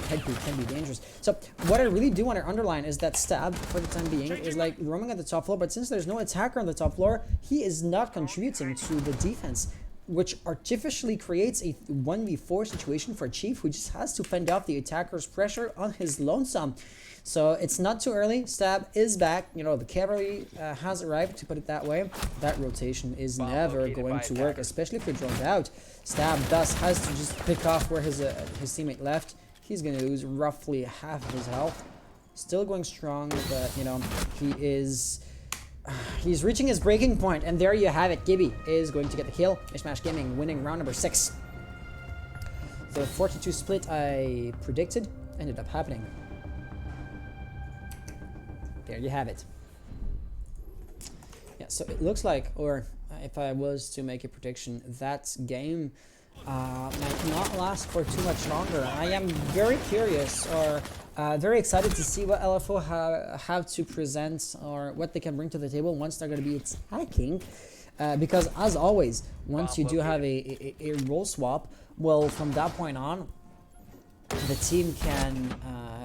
headpiece can be dangerous. So what I really do want to underline is that Stab, for the time being, is like roaming at the top floor, but since there's no attacker on the top floor, he is not contributing to the defense, which artificially creates a 1v4 situation for Chief, who just has to fend off the attacker's pressure on his lonesome. So it's not too early. Stab is back. You know, the cavalry has arrived, to put it that way. That rotation is never going to work, especially if you're drowned out. Stab thus has to just pick off where his teammate left. He's going to lose roughly half of his health. Still going strong, but, you know, he's reaching his breaking point, and there you have it. Gibby is going to get the kill. MishMash Gaming winning round number 6. The 42 split I predicted ended up happening. There you have it. Yeah, so it looks like, or if I was to make a prediction, that game might not last for too much longer. I am very curious, or very excited to see what LFO have to present, or what they can bring to the table once they're going to be attacking. Because as always, once you do have a role swap, well, from that point on, the team can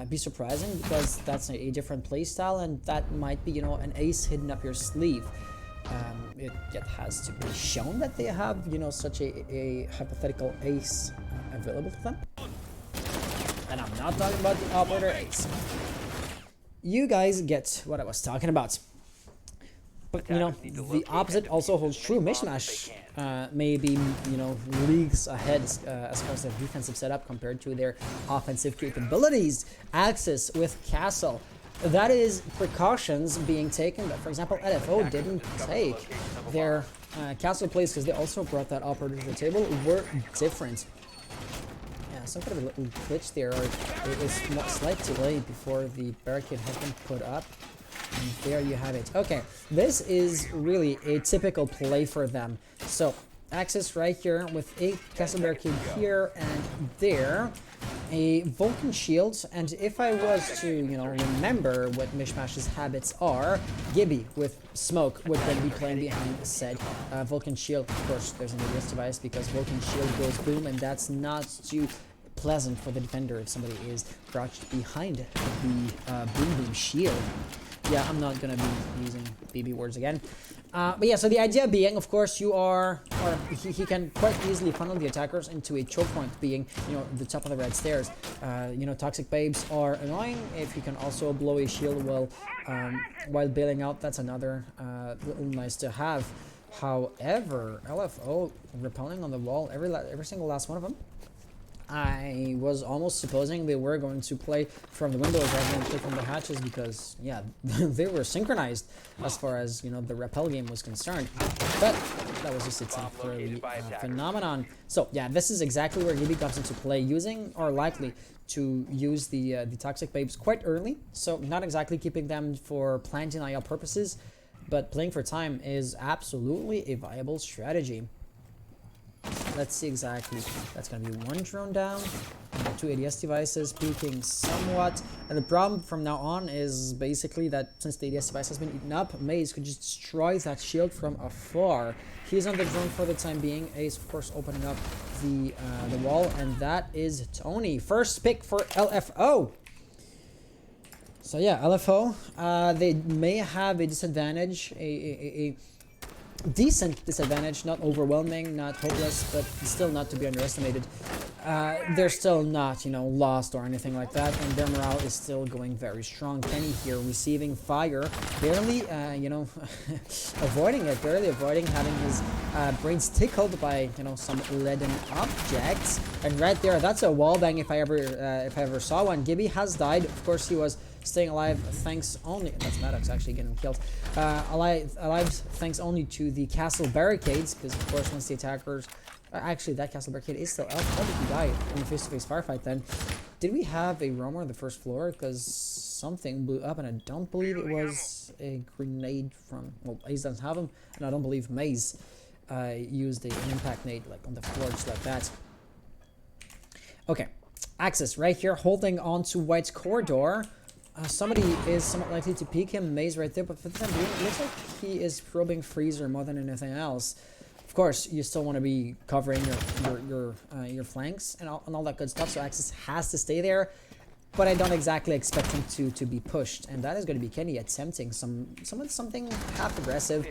be surprising, because that's a different play style, and that might be, you know, an ace hidden up your sleeve. It has to be shown that they have, you know, such a hypothetical ace available to them. And I'm not talking about the operator ace. You guys get what I was talking about. But, you know, the opposite also holds true. MishMash may be, you know, leagues ahead as far as their defensive setup compared to their offensive capabilities. Axis with Castle. that is precautions being taken that, for example, LFO didn't take. Their castle plays, because they also brought that operator to the table, were different. Yeah, some kind of a little glitch there, or a slight delay before the barricade has been put up. And there you have it. Okay, this is really a typical play for them. So, access right here with a castle barricade here and there. A Vulcan shield, and if I was to, you know, remember what MishMash's habits are, Gibby with smoke would then be playing behind said Vulcan shield. Of course, there's an ADS device because Vulcan shield goes boom, and that's not too pleasant for the defender if somebody is crouched behind the boom shield. Yeah, I'm not gonna be using BB words again. But yeah, so the idea being, of course, you are, or he can quite easily funnel the attackers into a choke point, being, you know, the top of the red stairs. You know, toxic babes are annoying. If you can also blow a shield while bailing out, that's another little nice to have. However, LFO repelling on the wall, every single last one of them. I was almost supposing they were going to play from the windows rather than play from the hatches because, yeah, they were synchronized as far as, you know, the rappel game was concerned. But that was just a temporary phenomenon. So, yeah, this is exactly where Gibby comes into play, using, or likely to use the Toxic Babes quite early. So, not exactly keeping them for planting IL purposes, but playing for time is absolutely a viable strategy. Let's see exactly. That's going to be one drone down, 2 ADS devices peeking somewhat. And the problem from now on is basically that since the ADS device has been eaten up, Maze could just destroy that shield from afar. He's on the drone for the time being. Ace, of course, opening up the wall, and that is Tony. First pick for LFO. So yeah, LFO, they may have a disadvantage, a decent disadvantage, not overwhelming, not hopeless, but still not to be underestimated. They're still not, you know, lost or anything like that, and their morale is still going very strong. Kenny here receiving fire, barely, you know, barely avoiding having his brains tickled by, you know, some leaden objects. And right there, that's a wallbang if I ever saw one. Gibby has died. Of course, he was staying alive thanks only, that's Maddox actually getting killed, alive thanks only to the castle barricades, because of course once the attackers, actually that castle barricade is still up. How did he die in a face-to-face firefight then? Did we have a roamer on the first floor? Because something blew up, and I don't believe it was a grenade from, well, Ace doesn't have them, and I don't believe Maze used an impact nade like on the floor just like that. Okay, Axis right here holding on to White's corridor. Somebody is somewhat likely to peek him. Maze right there, but for the time being, it looks like he is probing Freezer more than anything else. Of course, you still want to be covering your flanks and all that good stuff, so Axis has to stay there. But I don't exactly expect him to be pushed, and that is going to be Kenny attempting something half aggressive,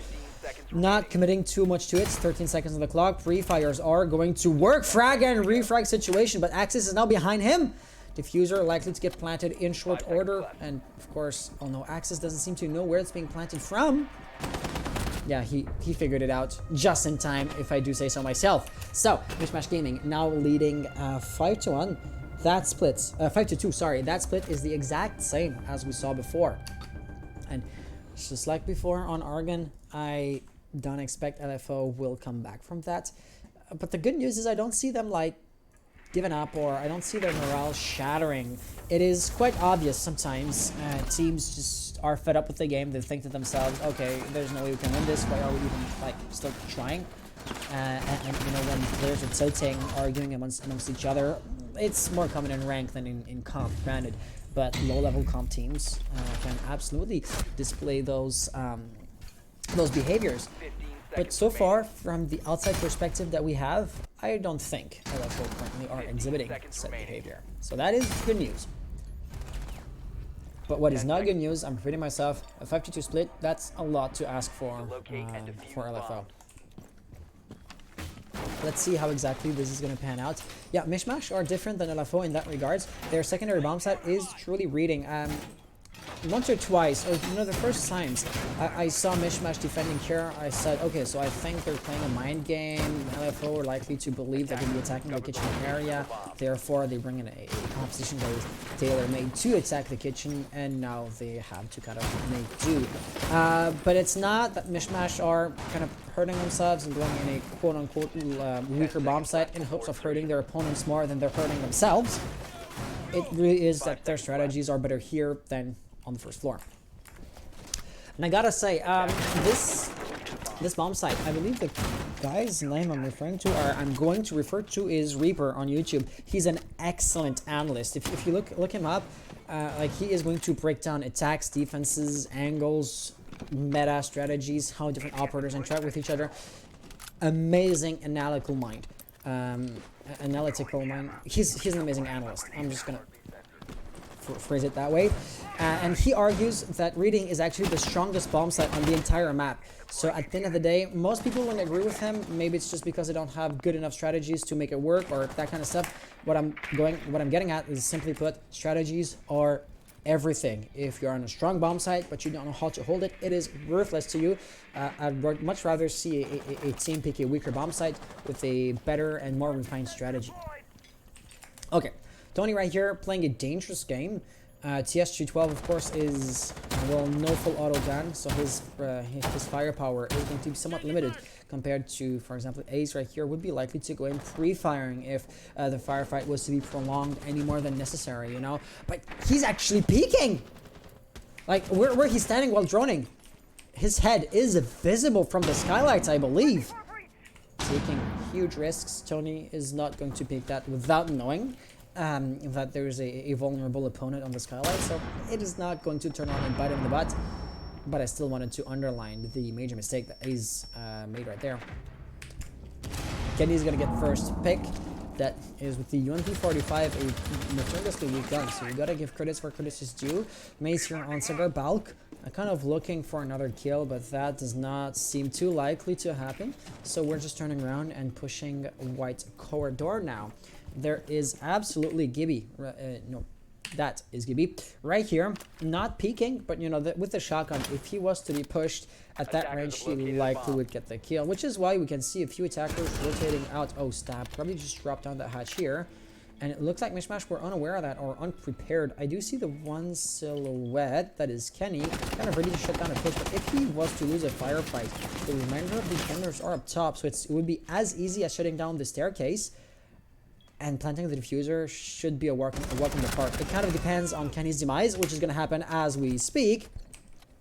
not committing too much to it. 13 seconds on the clock. Pre-fires are going to work. Frag and refrag situation, but Axis is now behind him. Diffuser likely to get planted in short order, and of course, oh no, Axis doesn't seem to know where it's being planted from. Yeah, he figured it out just in time, if I do say so myself. So, MishMash Gaming now leading 5-1. That split, 5-2, sorry. That split is the exact same as we saw before. And just like before on Argon, I don't expect LFO will come back from that. But the good news is I don't see them like giving up, or I don't see their morale shattering. It is quite obvious sometimes teams just are fed up with the game. They think to themselves, okay, there's no way we can win this. Why are we even like still trying? And you know, when players are tilting, arguing amongst each other, it's more common in rank than in comp, granted. But low-level comp teams can absolutely display those behaviors. But so far, from the outside perspective that we have, I don't think LFO currently are exhibiting said behavior. So that is good news. But what is not good news, I'm repeating myself, a 5-2 split, that's a lot to ask for LFO. Let's see how exactly this is going to pan out. Yeah, MishMash are different than LFO in that regards. Their secondary bomb set is truly reading. once or twice, or the first times I saw MishMash defending here, I said, okay, so I think they're playing a mind game. LFO are likely to believe they're going to be attacking the kitchen area, therefore they bring in a composition that is tailor-made to attack the kitchen, and now they have to kind of make do. But it's not that MishMash are kind of hurting themselves and going in a quote-unquote weaker bomb site in hopes of hurting their opponents more than they're hurting themselves. It really is that their strategies are better here than on the first floor. And I gotta say, this bomb site, I believe the guy's name I'm referring to, or I'm going to refer to, is Reaper on YouTube. He's an excellent analyst. If you look him up, like he is going to break down attacks, defenses, angles, meta strategies, how different operators interact with each other. Amazing analytical mind. He's an amazing analyst. I'm just gonna phrase it that way. And he argues that reading is actually the strongest bomb site on the entire map. So at the end of the day, most people wouldn't agree with him. Maybe it's just because they don't have good enough strategies to make it work or that kind of stuff. What I'm getting at is, simply put, strategies are everything. If you're on a strong bomb site but you don't know how to hold it, it is worthless to you. I'd much rather see a team pick a weaker bomb site with a better and more refined strategy. Okay, Tony right here playing a dangerous game. TS212 of course is, well, no full auto gun, so his firepower is going to be somewhat limited compared to, for example, Ace right here would be likely to go in pre-firing if the firefight was to be prolonged any more than necessary, you know. But he's actually peeking! Like, where he's standing while droning. His head is visible from the skylights, I believe. Taking huge risks. Tony is not going to peek that without knowing that there is a vulnerable opponent on the skylight, so it is not going to turn on and bite him in the butt. But I still wanted to underline the major mistake that he's made right there. Kenny's gonna get first pick. That is with the UMP45, a notoriously weak gun, so you gotta give credits where credits is due. Mace here on Cigar Balk. I'm kind of looking for another kill, but that does not seem too likely to happen. So we're just turning around and pushing White Corridor now. There is absolutely Gibby. No, that is Gibby right here, not peeking, but you know, with the shotgun, if he was to be pushed at that range, he likely would get the kill, which is why we can see a few attackers rotating out. Oh, stab, probably just dropped down that hatch here, and it looks like MishMash were unaware of that or unprepared. I do see the one silhouette, that is Kenny, kind of ready to shut down a push, but if he was to lose a firefight, the remainder of the defenders are up top, so it would be as easy as shutting down the staircase. And planting the diffuser should be a walk in the park. It kind of depends on Kenny's demise, which is going to happen as we speak.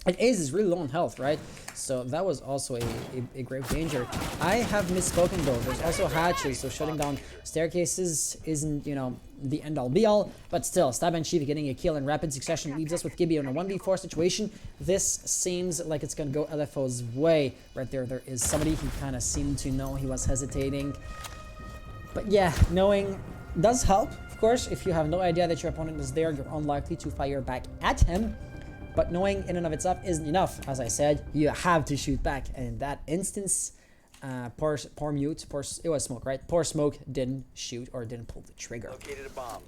And Ace is really low on health, right? So that was also a grave danger. I have misspoken though. There's also hatches, so shutting down staircases isn't, you know, the end-all be-all. But still, Stab and Chief getting a kill in rapid succession leaves us with Gibby in a 1v4 situation. This seems like it's going to go LFO's way. Right there, there is somebody who kind of seemed to know he was hesitating. But yeah, knowing does help. Of course, if you have no idea that your opponent is there, you're unlikely to fire back at him. But knowing in and of itself isn't enough. As I said, you have to shoot back. And in that instance, poor it was Smoke, right? Poor Smoke didn't shoot or didn't pull the trigger. Located a bomb.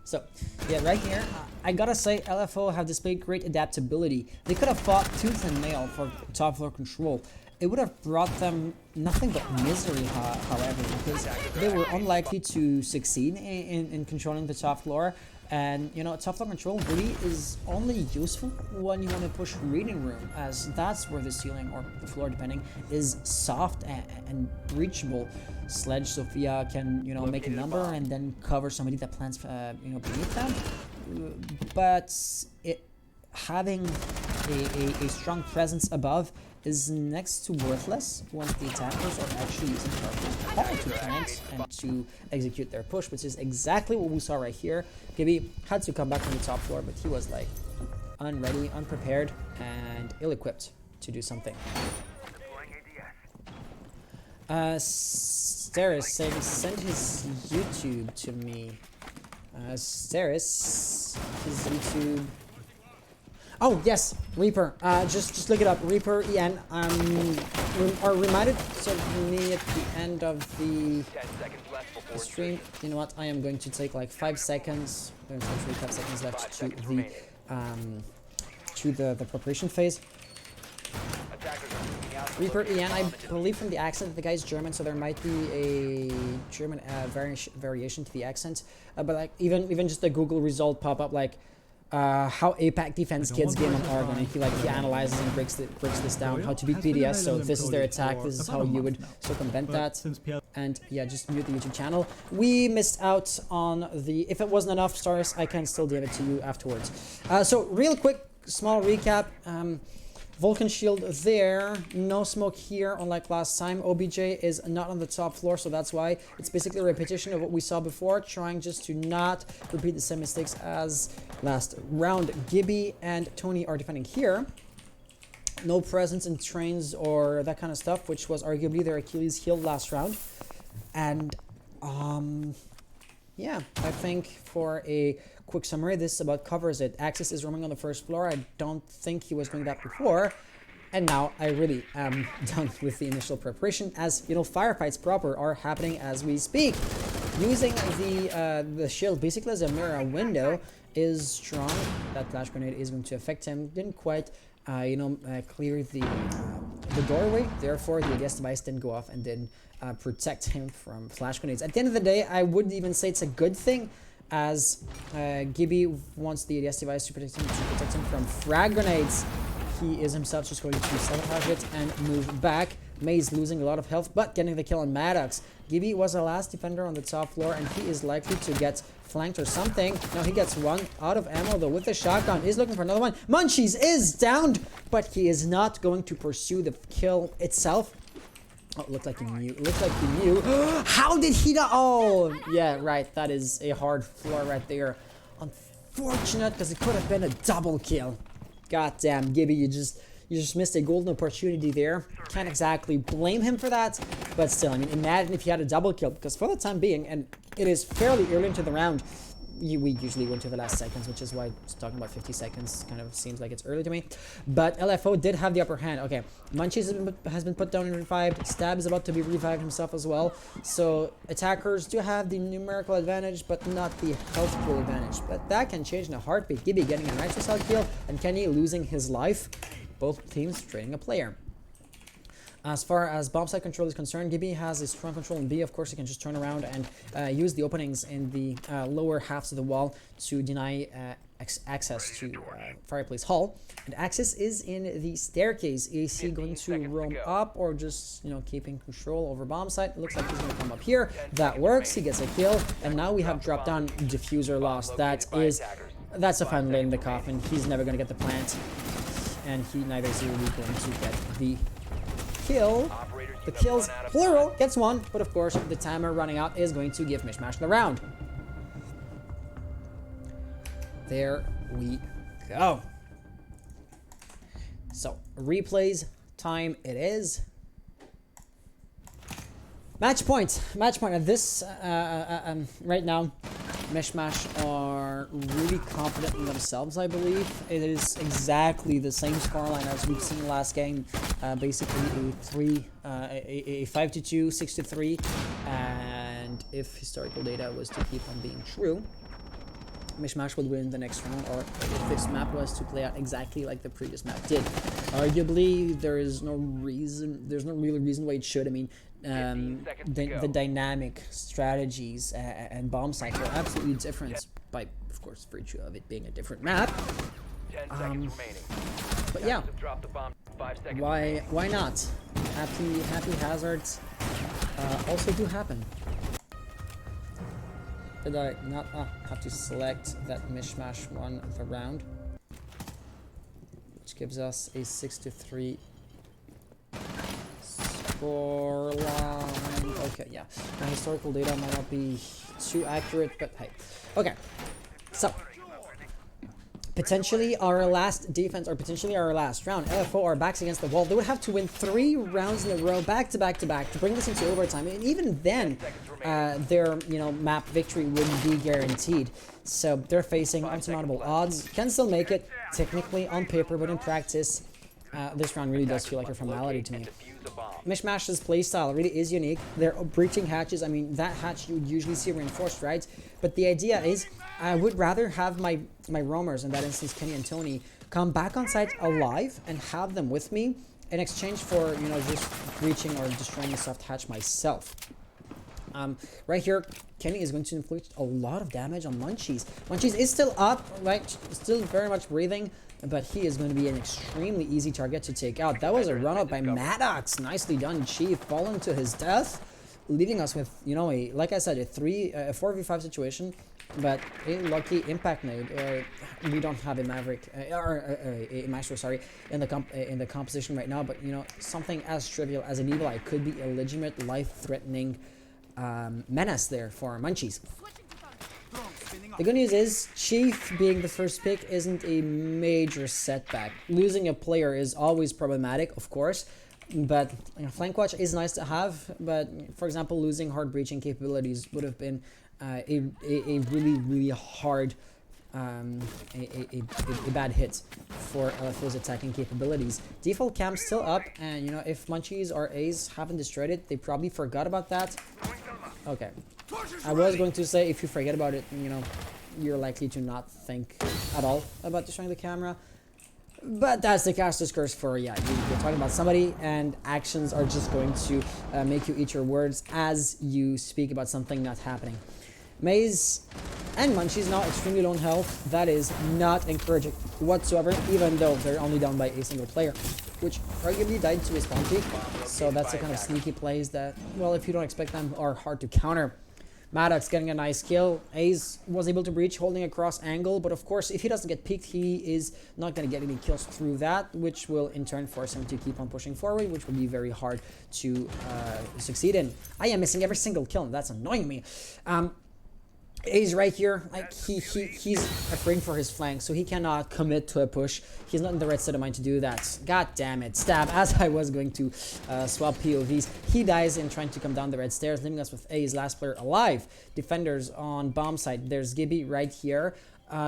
So, yeah, right here, I gotta say, LFO have displayed great adaptability. They could have fought tooth and nail for top floor control. It would have brought them nothing but misery, however, because they were unlikely to succeed in controlling the top floor. And, you know, top floor control really is only useful when you want to push reading room, as that's where the ceiling, or the floor depending, is soft and reachable. Sledge Sophia can, you know, make a number and then cover somebody that plants, you know, beneath them. But having a strong presence above is next to worthless once the attackers are actually using power to plant and to execute their push, which is exactly what we saw right here. Gibby had to come back from the top floor, but he was like unready, unprepared, and ill-equipped to do something. Steris saying send his YouTube to me. Steris, his YouTube. Oh yes, Reaper. Just look it up. Reaper EN. Are reminded to me at the end of the stream. You know what? I am going to take like 5 seconds. There's actually 5 seconds left to the the preparation phase. Attackers are moving out. Reaper, yeah, and I believe from the accent that the guy's German, so there might be a German variation to the accent. But like even just a Google result pop up like how APAC defense kids game on Argon, and he analyzes and breaks this down, how to beat PDS. So this is their attack. This is how you would circumvent that. And yeah, just mute the YouTube channel. We missed out on the. If it wasn't enough stars, I can still give it to you afterwards. So real quick, small recap. Vulcan shield there, no smoke here unlike last time. OBJ is not on the top floor, so that's why it's basically a repetition of what we saw before, trying just to not repeat the same mistakes as last round. Gibby and Tony are defending here. No presence in trains or that kind of stuff, which was arguably their Achilles heel last round. And yeah, I think for a quick summary, this about covers it. Axis is roaming on the first floor. I don't think he was doing that before. And now I really am done with the initial preparation, as you know, firefights proper are happening as we speak. Using the shield basically as a mirror window is strong. That flash grenade is going to affect him. Didn't quite clear the doorway. Therefore, the ADS device didn't go off and didn't protect him from flash grenades. At the end of the day, I wouldn't even say it's a good thing, as Gibby wants the ADS device to protect him from frag grenades. He is himself just going to sabotage it and move back. Maze losing a lot of health, but getting the kill on Maddox. Gibby was the last defender on the top floor, and he is likely to get flanked or something. Now he gets one out of ammo, though, with the shotgun. Is looking for another one. Munchies is downed, but he is not going to pursue the kill itself. Oh, it looked like he knew. It looked like he knew. How did he not? Oh, yeah, right. That is a hard floor right there. Unfortunate, because it could have been a double kill. God damn, Gibby, you just missed a golden opportunity there. Can't exactly blame him for that, but still, I mean, imagine if you had a double kill, because for the time being, and it is fairly early into the round, we usually went to the last seconds, which is why talking about 50 seconds kind of seems like it's early to me. But LFO did have the upper hand. Okay, Munchies has been put down and revived. Stab is about to be revived himself as well. So attackers do have the numerical advantage, but not the health pool advantage. But that can change in a heartbeat. Gibby getting a righteous health kill, and Kenny losing his life. Both teams trading a player. As far as bomb site control is concerned, Gibby has a strong control in B. Of course, he can just turn around and use the openings in the lower halves of the wall to deny access to Fireplace Hall. And Axis is in the staircase. Is he going to roam up or just, keeping control over bomb site? It looks like he's going to come up here. That works. He gets a kill. And now we have drop down diffuser lost. That's a final nail in the coffin. He's never going to get the plant. And he neither is really going to get the kill. The kills, plural, gets one, but of course the timer running out is going to give MishMash the round. There we go. So replays time it is. Match point at this right now. MishMash are really confident in themselves, I believe. It is exactly the same scoreline as we've seen last game. Basically a 5-2, 6-3, and if historical data was to keep on being true, MishMash would win the next round, or if this map was to play out exactly like the previous map did. Arguably, there's no real reason why it should. I mean, the dynamic strategies and bomb sites are absolutely different by, of course, virtue of it being a different map. But yeah, why not? Happy hazards also do happen. Did I not have to select that MishMash won the round, which gives us a 6-3 scoreline. Okay, yeah. Now, historical data might not be too accurate, but hey. Okay, so potentially our last defense, or potentially our last round. LFO are backs against the wall. They would have to win 3 rounds in a row, back to back to bring this into overtime. And even then, their map victory wouldn't be guaranteed. So they're facing unsurmountable odds. Can still make it technically on paper, but in practice, this round really does feel like a formality to me. Defuse a bomb. MishMash's playstyle really is unique. They're breaching hatches. I mean, that hatch you would usually see reinforced, right? But the idea is, I would rather have my roamers, in that instance Kenny and Tony, come back on site alive and have them with me in exchange for, you know, just breaching or destroying the soft hatch myself. Right here, Kenny is going to inflict a lot of damage on Munchies. Munchies is still up, right? Still very much breathing, but he is going to be an extremely easy target to take out. That was a run out by Maddox. Nicely done, Chief. Fallen to his death, leaving us with, you know, like I said, a 4v5 situation, but a lucky impact nade. We don't have a Maverick or a Maestro, sorry, in the composition right now. But you know, something as trivial as an Evil Eye could be a legitimate, life-threatening menace there for Munchies. The good news is, Chief being the first pick isn't a major setback. Losing a player is always problematic, of course, but you know, Flank Watch is nice to have. But for example, losing hard breaching capabilities would have been a really hard, a bad hit for LFO's attacking capabilities. Default cam still up, and you know, if Munchies or A's haven't destroyed it, they probably forgot about that. Okay, I was going to say, if you forget about it, you know, you're likely to not think at all about destroying the camera. But that's the caster's curse for, yeah, you're talking about somebody, and actions are just going to make you eat your words as you speak about something not happening. Maze and Munchies now extremely low in health. That is not encouraging whatsoever, even though they're only down by a single player, which arguably died to a spawn peak. So that's the kind of sneaky plays that, well, if you don't expect them, are hard to counter. Maddox getting a nice kill. Ace was able to breach, holding a cross angle, but of course, if he doesn't get peeked, he is not going to get any kills through that, which will in turn force him to keep on pushing forward, which will be very hard to succeed in. I am missing every single kill, and that's annoying me. Ace right here, like he's afraid for his flank, so he cannot commit to a push. He's not in the right state of mind to do that. God damn it. Stab, as I was going to swap POVs. He dies in trying to come down the red stairs, leaving us with A's last player alive. Defenders on bomb site. There's Gibby right here.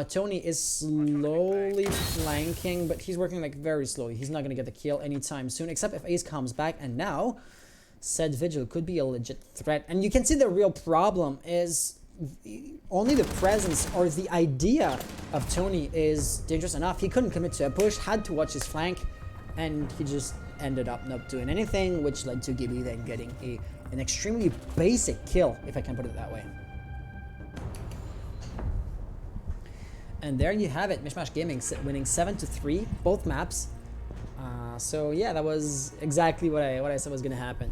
Tony is slowly flanking, but he's working like very slowly. He's not going to get the kill anytime soon, except if Ace comes back, and now said Vigil could be a legit threat. And you can see the real problem is only the presence or the idea of Tony is dangerous enough. He couldn't commit to a push, had to watch his flank, and he just ended up not doing anything, which led to Gibby then getting an extremely basic kill, if I can put it that way. And there you have it, MishMash Gaming winning 7-3, both maps. So yeah, that was exactly what I said was going to happen.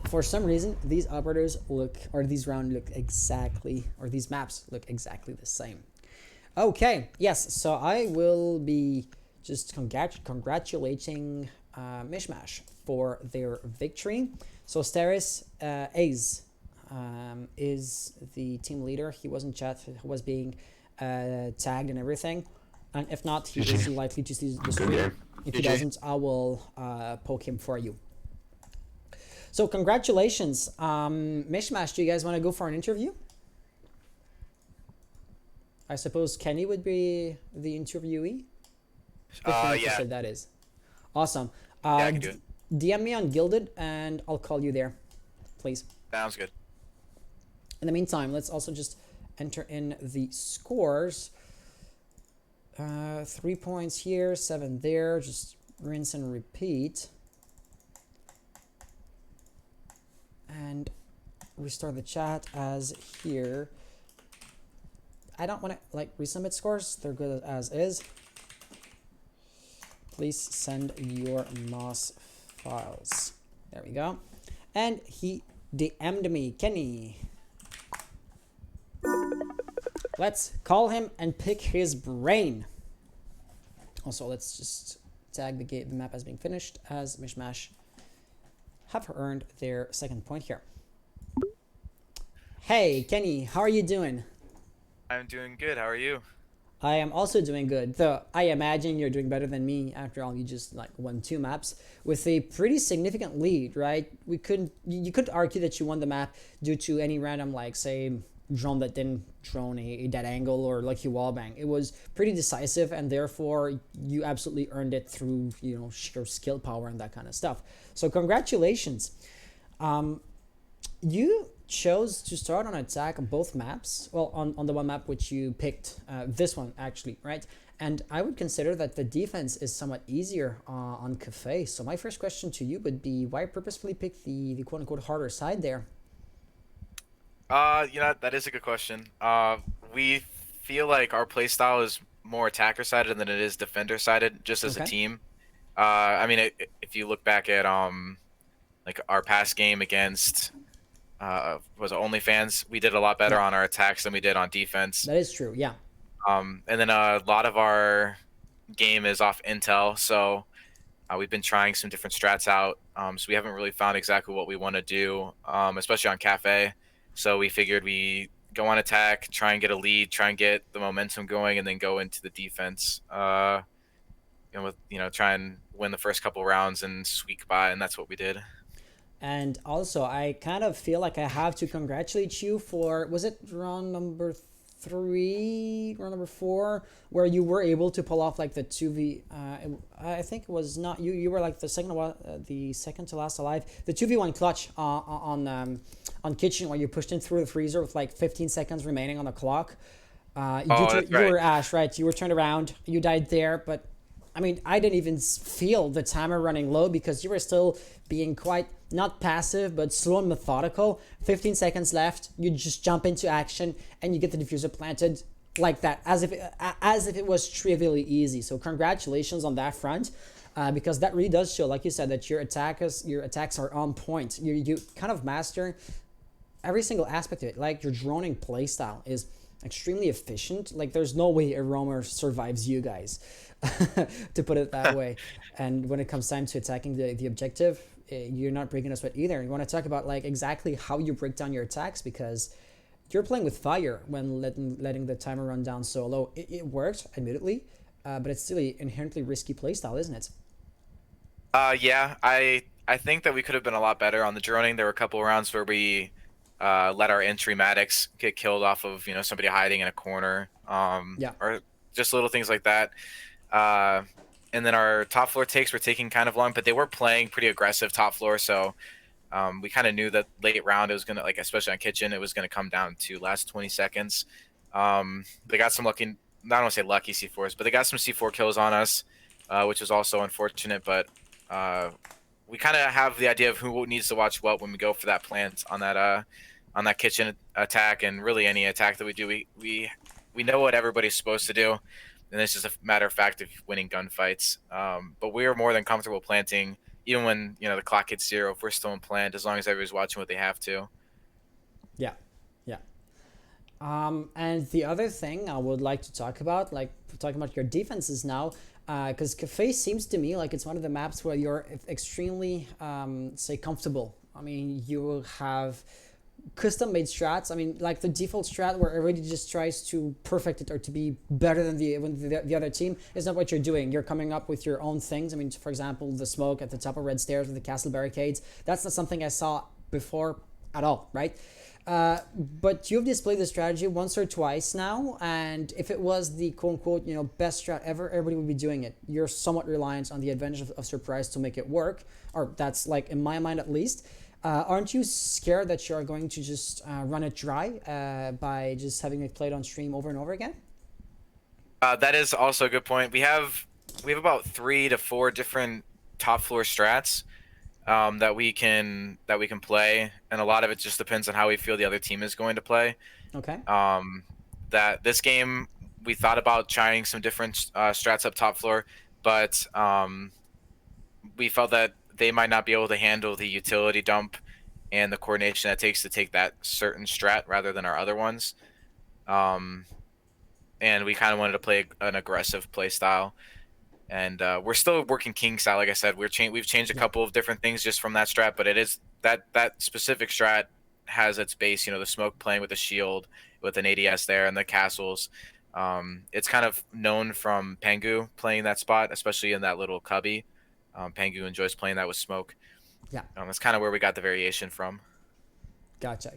For some reason, these operators look, or these rounds look exactly, or these maps look exactly the same. Okay, yes, so I will be just congratulating MishMash for their victory. So Steris Ace is the team leader. He was in chat, was being tagged and everything. And if not, he is likely to see the stream. If he doesn't, I will poke him for you. So congratulations, MishMash. Do you guys want to go for an interview? I suppose Kenny would be the interviewee. Yeah. That is awesome. Yeah, I can do it. DM me on Gilded, and I'll call you there, please. Sounds good. In the meantime, let's also just enter in the scores. 3 points here, 7 there. Just rinse and repeat. And restart the chat as here. I don't want to like resubmit scores. They're good as is. Please send your MOS files. There we go. And he DM'd me, Kenny. Let's call him and pick his brain. Also, let's just tag the map as being finished, as MishMash have earned their second point here. Hey, Kenny, how are you doing? I'm doing good. How are you? I am also doing good, though I imagine you're doing better than me. After all, you just like won 2 maps with a pretty significant lead, right? You could argue that you won the map due to any random, like, say, drone that didn't drone a dead angle or lucky wallbang. It was pretty decisive, and therefore you absolutely earned it through sheer skill power and that kind of stuff. So congratulations. You chose to start on attack on both maps. Well, on the one map which you picked, this one actually, right? And I would consider that the defense is somewhat easier on Cafe. So my first question to you would be, why purposefully pick the quote-unquote harder side there? That is a good question. We feel like our playstyle is more attacker-sided than it is defender-sided, just as a Okay. team. If you look back at like our past game against was it OnlyFans, we did a lot better Yeah. on our attacks than we did on defense. That is true, yeah. And then a lot of our game is off intel, so we've been trying some different strats out. So we haven't really found exactly what we want to do, especially on Cafe. So we figured we go on attack, try and get a lead, try and get the momentum going, and then go into the defense. Try and win the first couple rounds and squeak by, and that's what we did. And also, I kind of feel like I have to congratulate you for, was it round number 3, round number 4, where you were able to pull off like the 2v, I think it was not you, you were like the second to last alive, the 2v1 clutch on Kitchen, where you pushed in through the freezer with like 15 seconds remaining on the clock. That's You right. were Ash, right? You were turned around, you died there, but I mean, I didn't even feel the timer running low because you were still being quite, not passive, but slow and methodical. 15 seconds left, you just jump into action and you get the diffuser planted like that, as if it was trivially easy. So congratulations on that front, because that really does show, like you said, that your attacks are on point. You kind of master every single aspect of it. Like your droning playstyle is extremely efficient. Like there's no way a roamer survives you guys. To put it that way. And when it comes time to attacking the objective, you're not breaking a sweat either. You want to talk about like exactly how you break down your attacks, because you're playing with fire when letting the timer run down so low. It worked, admittedly, but it's still an inherently risky playstyle, isn't it? Yeah, I think that we could have been a lot better on the droning. There were a couple of rounds where we let our entry Maddox get killed off of somebody hiding in a corner, Yeah. or just little things like that. And then our top floor takes were taking kind of long, but they were playing pretty aggressive top floor, so we kind of knew that late round it was gonna, like, especially on Kitchen, it was gonna come down to last 20 seconds. They got some lucky, I don't want to say lucky C4s, but they got some C4 kills on us, which was also unfortunate. But we kind of have the idea of who needs to watch what when we go for that plant on that Kitchen attack, and really any attack that we do. We know what everybody's supposed to do. And it's just a matter of fact of winning gunfights. But we are more than comfortable planting, even when the clock hits 0. If we're still in plant, as long as everybody's watching what they have to. Yeah, yeah. And the other thing I would like to talk about, like talking about your defenses now, because Cafe seems to me like it's one of the maps where you're extremely, say, comfortable. I mean, you have custom-made strats. I mean, like the default strat where everybody just tries to perfect it or to be better than the other team is not what you're doing. You're coming up with your own things. I mean, for example, the smoke at the top of red stairs with the castle barricades. That's not something I saw before at all, right? But you've displayed the strategy once or twice now, and if it was the quote-unquote best strat ever, everybody would be doing it. You're somewhat reliant on the advantage of surprise to make it work, or that's like in my mind at least. Aren't you scared that you're going to just run it dry by just having it played on stream over and over again? That is also a good point. We have about 3 to 4 different top floor strats that we can play, and a lot of it just depends on how we feel the other team is going to play. Okay. That this game we thought about trying some different strats up top floor, but we felt that they might not be able to handle the utility dump and the coordination that takes to take that certain strat rather than our other ones. And we kind of wanted to play an aggressive play style. And we're still working king style. Like I said, we've changed a couple of different things just from that strat, but it is that specific strat has its base, the smoke playing with the shield with an ADS there and the castles. It's kind of known from Pangu playing that spot, especially in that little cubby. Pangu enjoys playing that with smoke. Yeah. That's kind of where we got the variation from. Gotcha.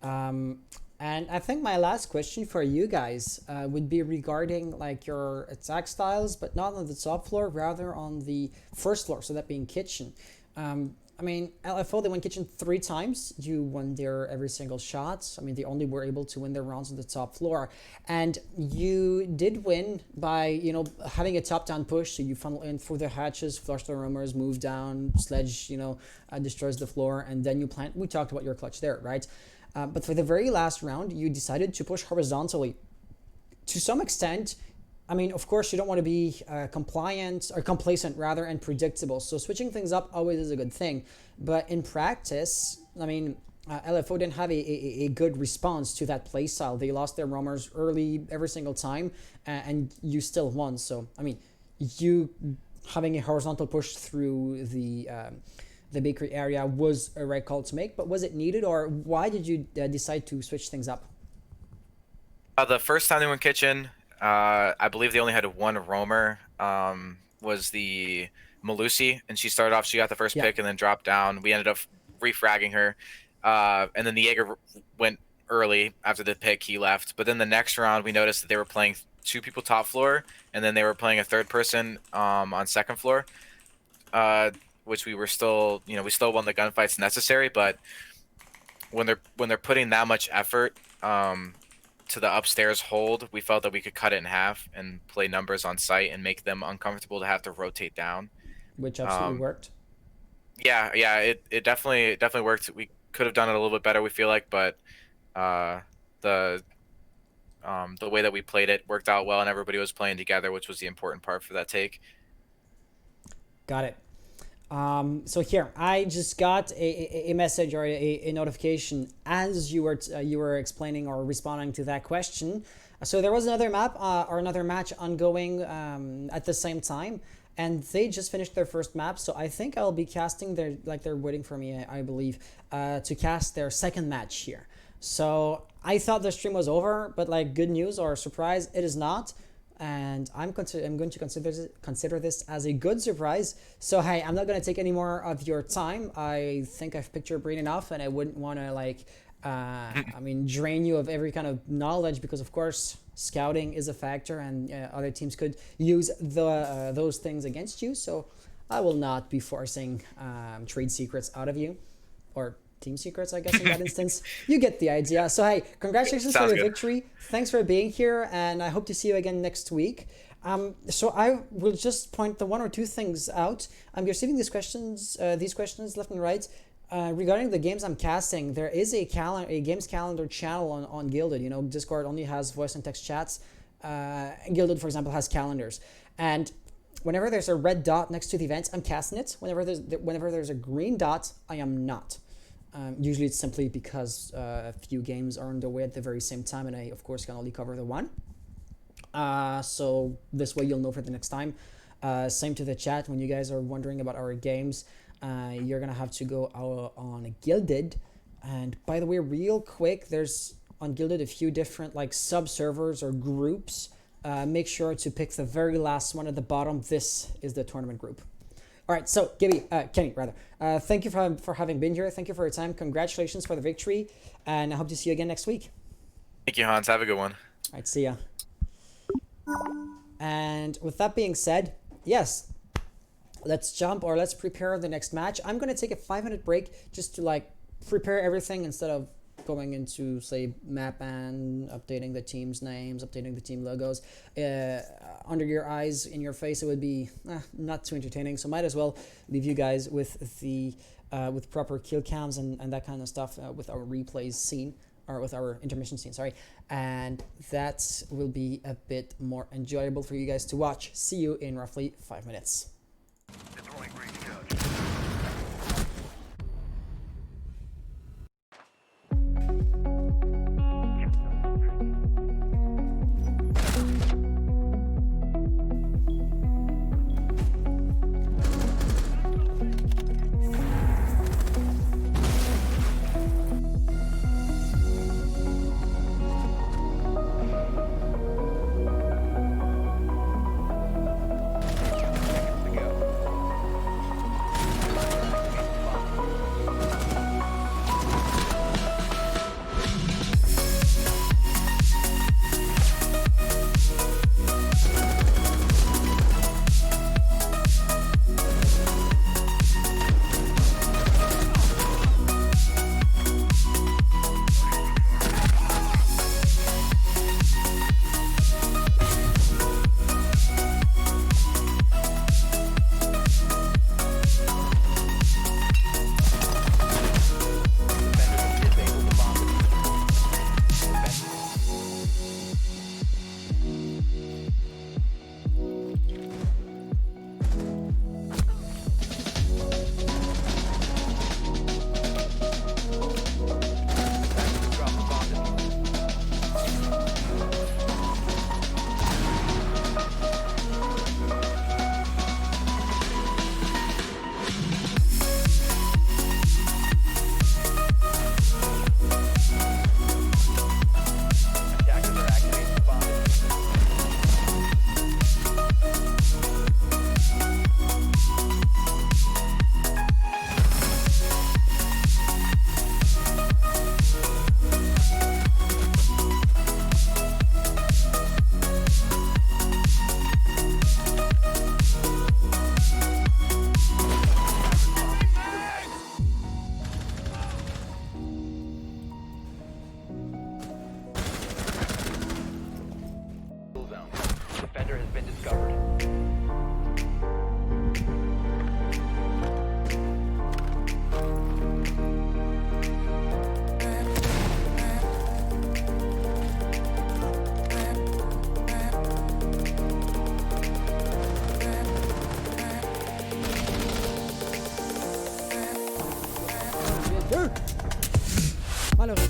And I think my last question for you guys would be regarding like your attack styles, but not on the top floor, rather on the first floor, so that being kitchen. I mean, LFO, they won kitchen 3 times. You won their every single shot. I mean, they only were able to win their rounds on the top floor. And you did win by, you know, having a top-down push. So you funnel in through the hatches, flush the roamers, move down, sledge, you know, destroys the floor, and then you plant. We talked about your clutch there, right? But for the very last round, you decided to push horizontally. To some extent, I mean, of course, you don't want to be complacent rather, and predictable. So switching things up always is a good thing. But in practice, I mean, LFO didn't have a good response to that playstyle. They lost their roamers early every single time, and you still won. So, I mean, you having a horizontal push through the bakery area was a right call to make. But was it needed, or why did you decide to switch things up? The first time they went kitchen, I believe they only had 1 roamer, was the Malusi, and she started off, she got the first pick and then dropped down. We ended up refragging her, and then the Jaeger went early after the pick, he left. But then the next round, we noticed that they were playing 2 people top floor, and then they were playing a 3rd person on second floor, which we were still, you know, we still won the gunfights necessary, but when they're putting that much effort to the upstairs hold, we felt that we could cut it in half and play numbers on site and make them uncomfortable to have to rotate down. Which absolutely worked. Yeah, it definitely worked. We could have done it a little bit better, we feel like, but the way that we played it worked out well, and everybody was playing together, which was the important part for that take. Got it. So here, I just got a message or a notification as you were explaining or responding to that question. So there was another map or another match ongoing at the same time, and they just finished their first map. So I think I'll be casting their, like, they're waiting for me, I believe, to cast their second match here. So I thought the stream was over, but like, good news or surprise, it is not. And I'm going to consider this as a good surprise. So hey, I'm not going to take any more of your time. I think I've picked your brain enough, and I wouldn't want to like, I mean, drain you of every kind of knowledge, because of course scouting is a factor, and other teams could use those things against you. So I will not be forcing trade secrets out of you, or team secrets, I guess, in that instance. You get the idea. So hey, congratulations for the victory. Thanks for being here, and I hope to see you again next week. So I will just point the 1 or 2 things out. I'm receiving these questions left and right. Regarding the games I'm casting, there is a games calendar channel on Guilded. You know, Discord only has voice and text chats. Guilded, for example, has calendars. And whenever there's a red dot next to the events, I'm casting it. Whenever there's a green dot, I am not. Usually it's simply because a few games are underway at the very same time, and I, of course, can only cover the one. So this way you'll know for the next time. Same to the chat. When you guys are wondering about our games, you're going to have to go on Guilded. And by the way, real quick, there's on Guilded a few different like sub-servers or groups. Make sure to pick the very last one at the bottom. This is the tournament group. All right, so Kenny, thank you for having been here. Thank you for your time. Congratulations for the victory, and I hope to see you again next week. Thank you, Hans. Have a good one. All right, see ya. And with that being said, yes, let's prepare the next match. I'm going to take a 5-minute break just to like prepare everything instead of going into, say, map and updating the team's names, updating the team logos. Under your eyes, in your face, it would be not too entertaining. So might as well leave you guys with the with proper kill cams and that kind of stuff with our replays scene, or with our intermission scene, sorry. And that will be a bit more enjoyable for you guys to watch. See you in roughly 5 minutes.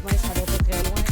malheureusement, ça va pas très loin.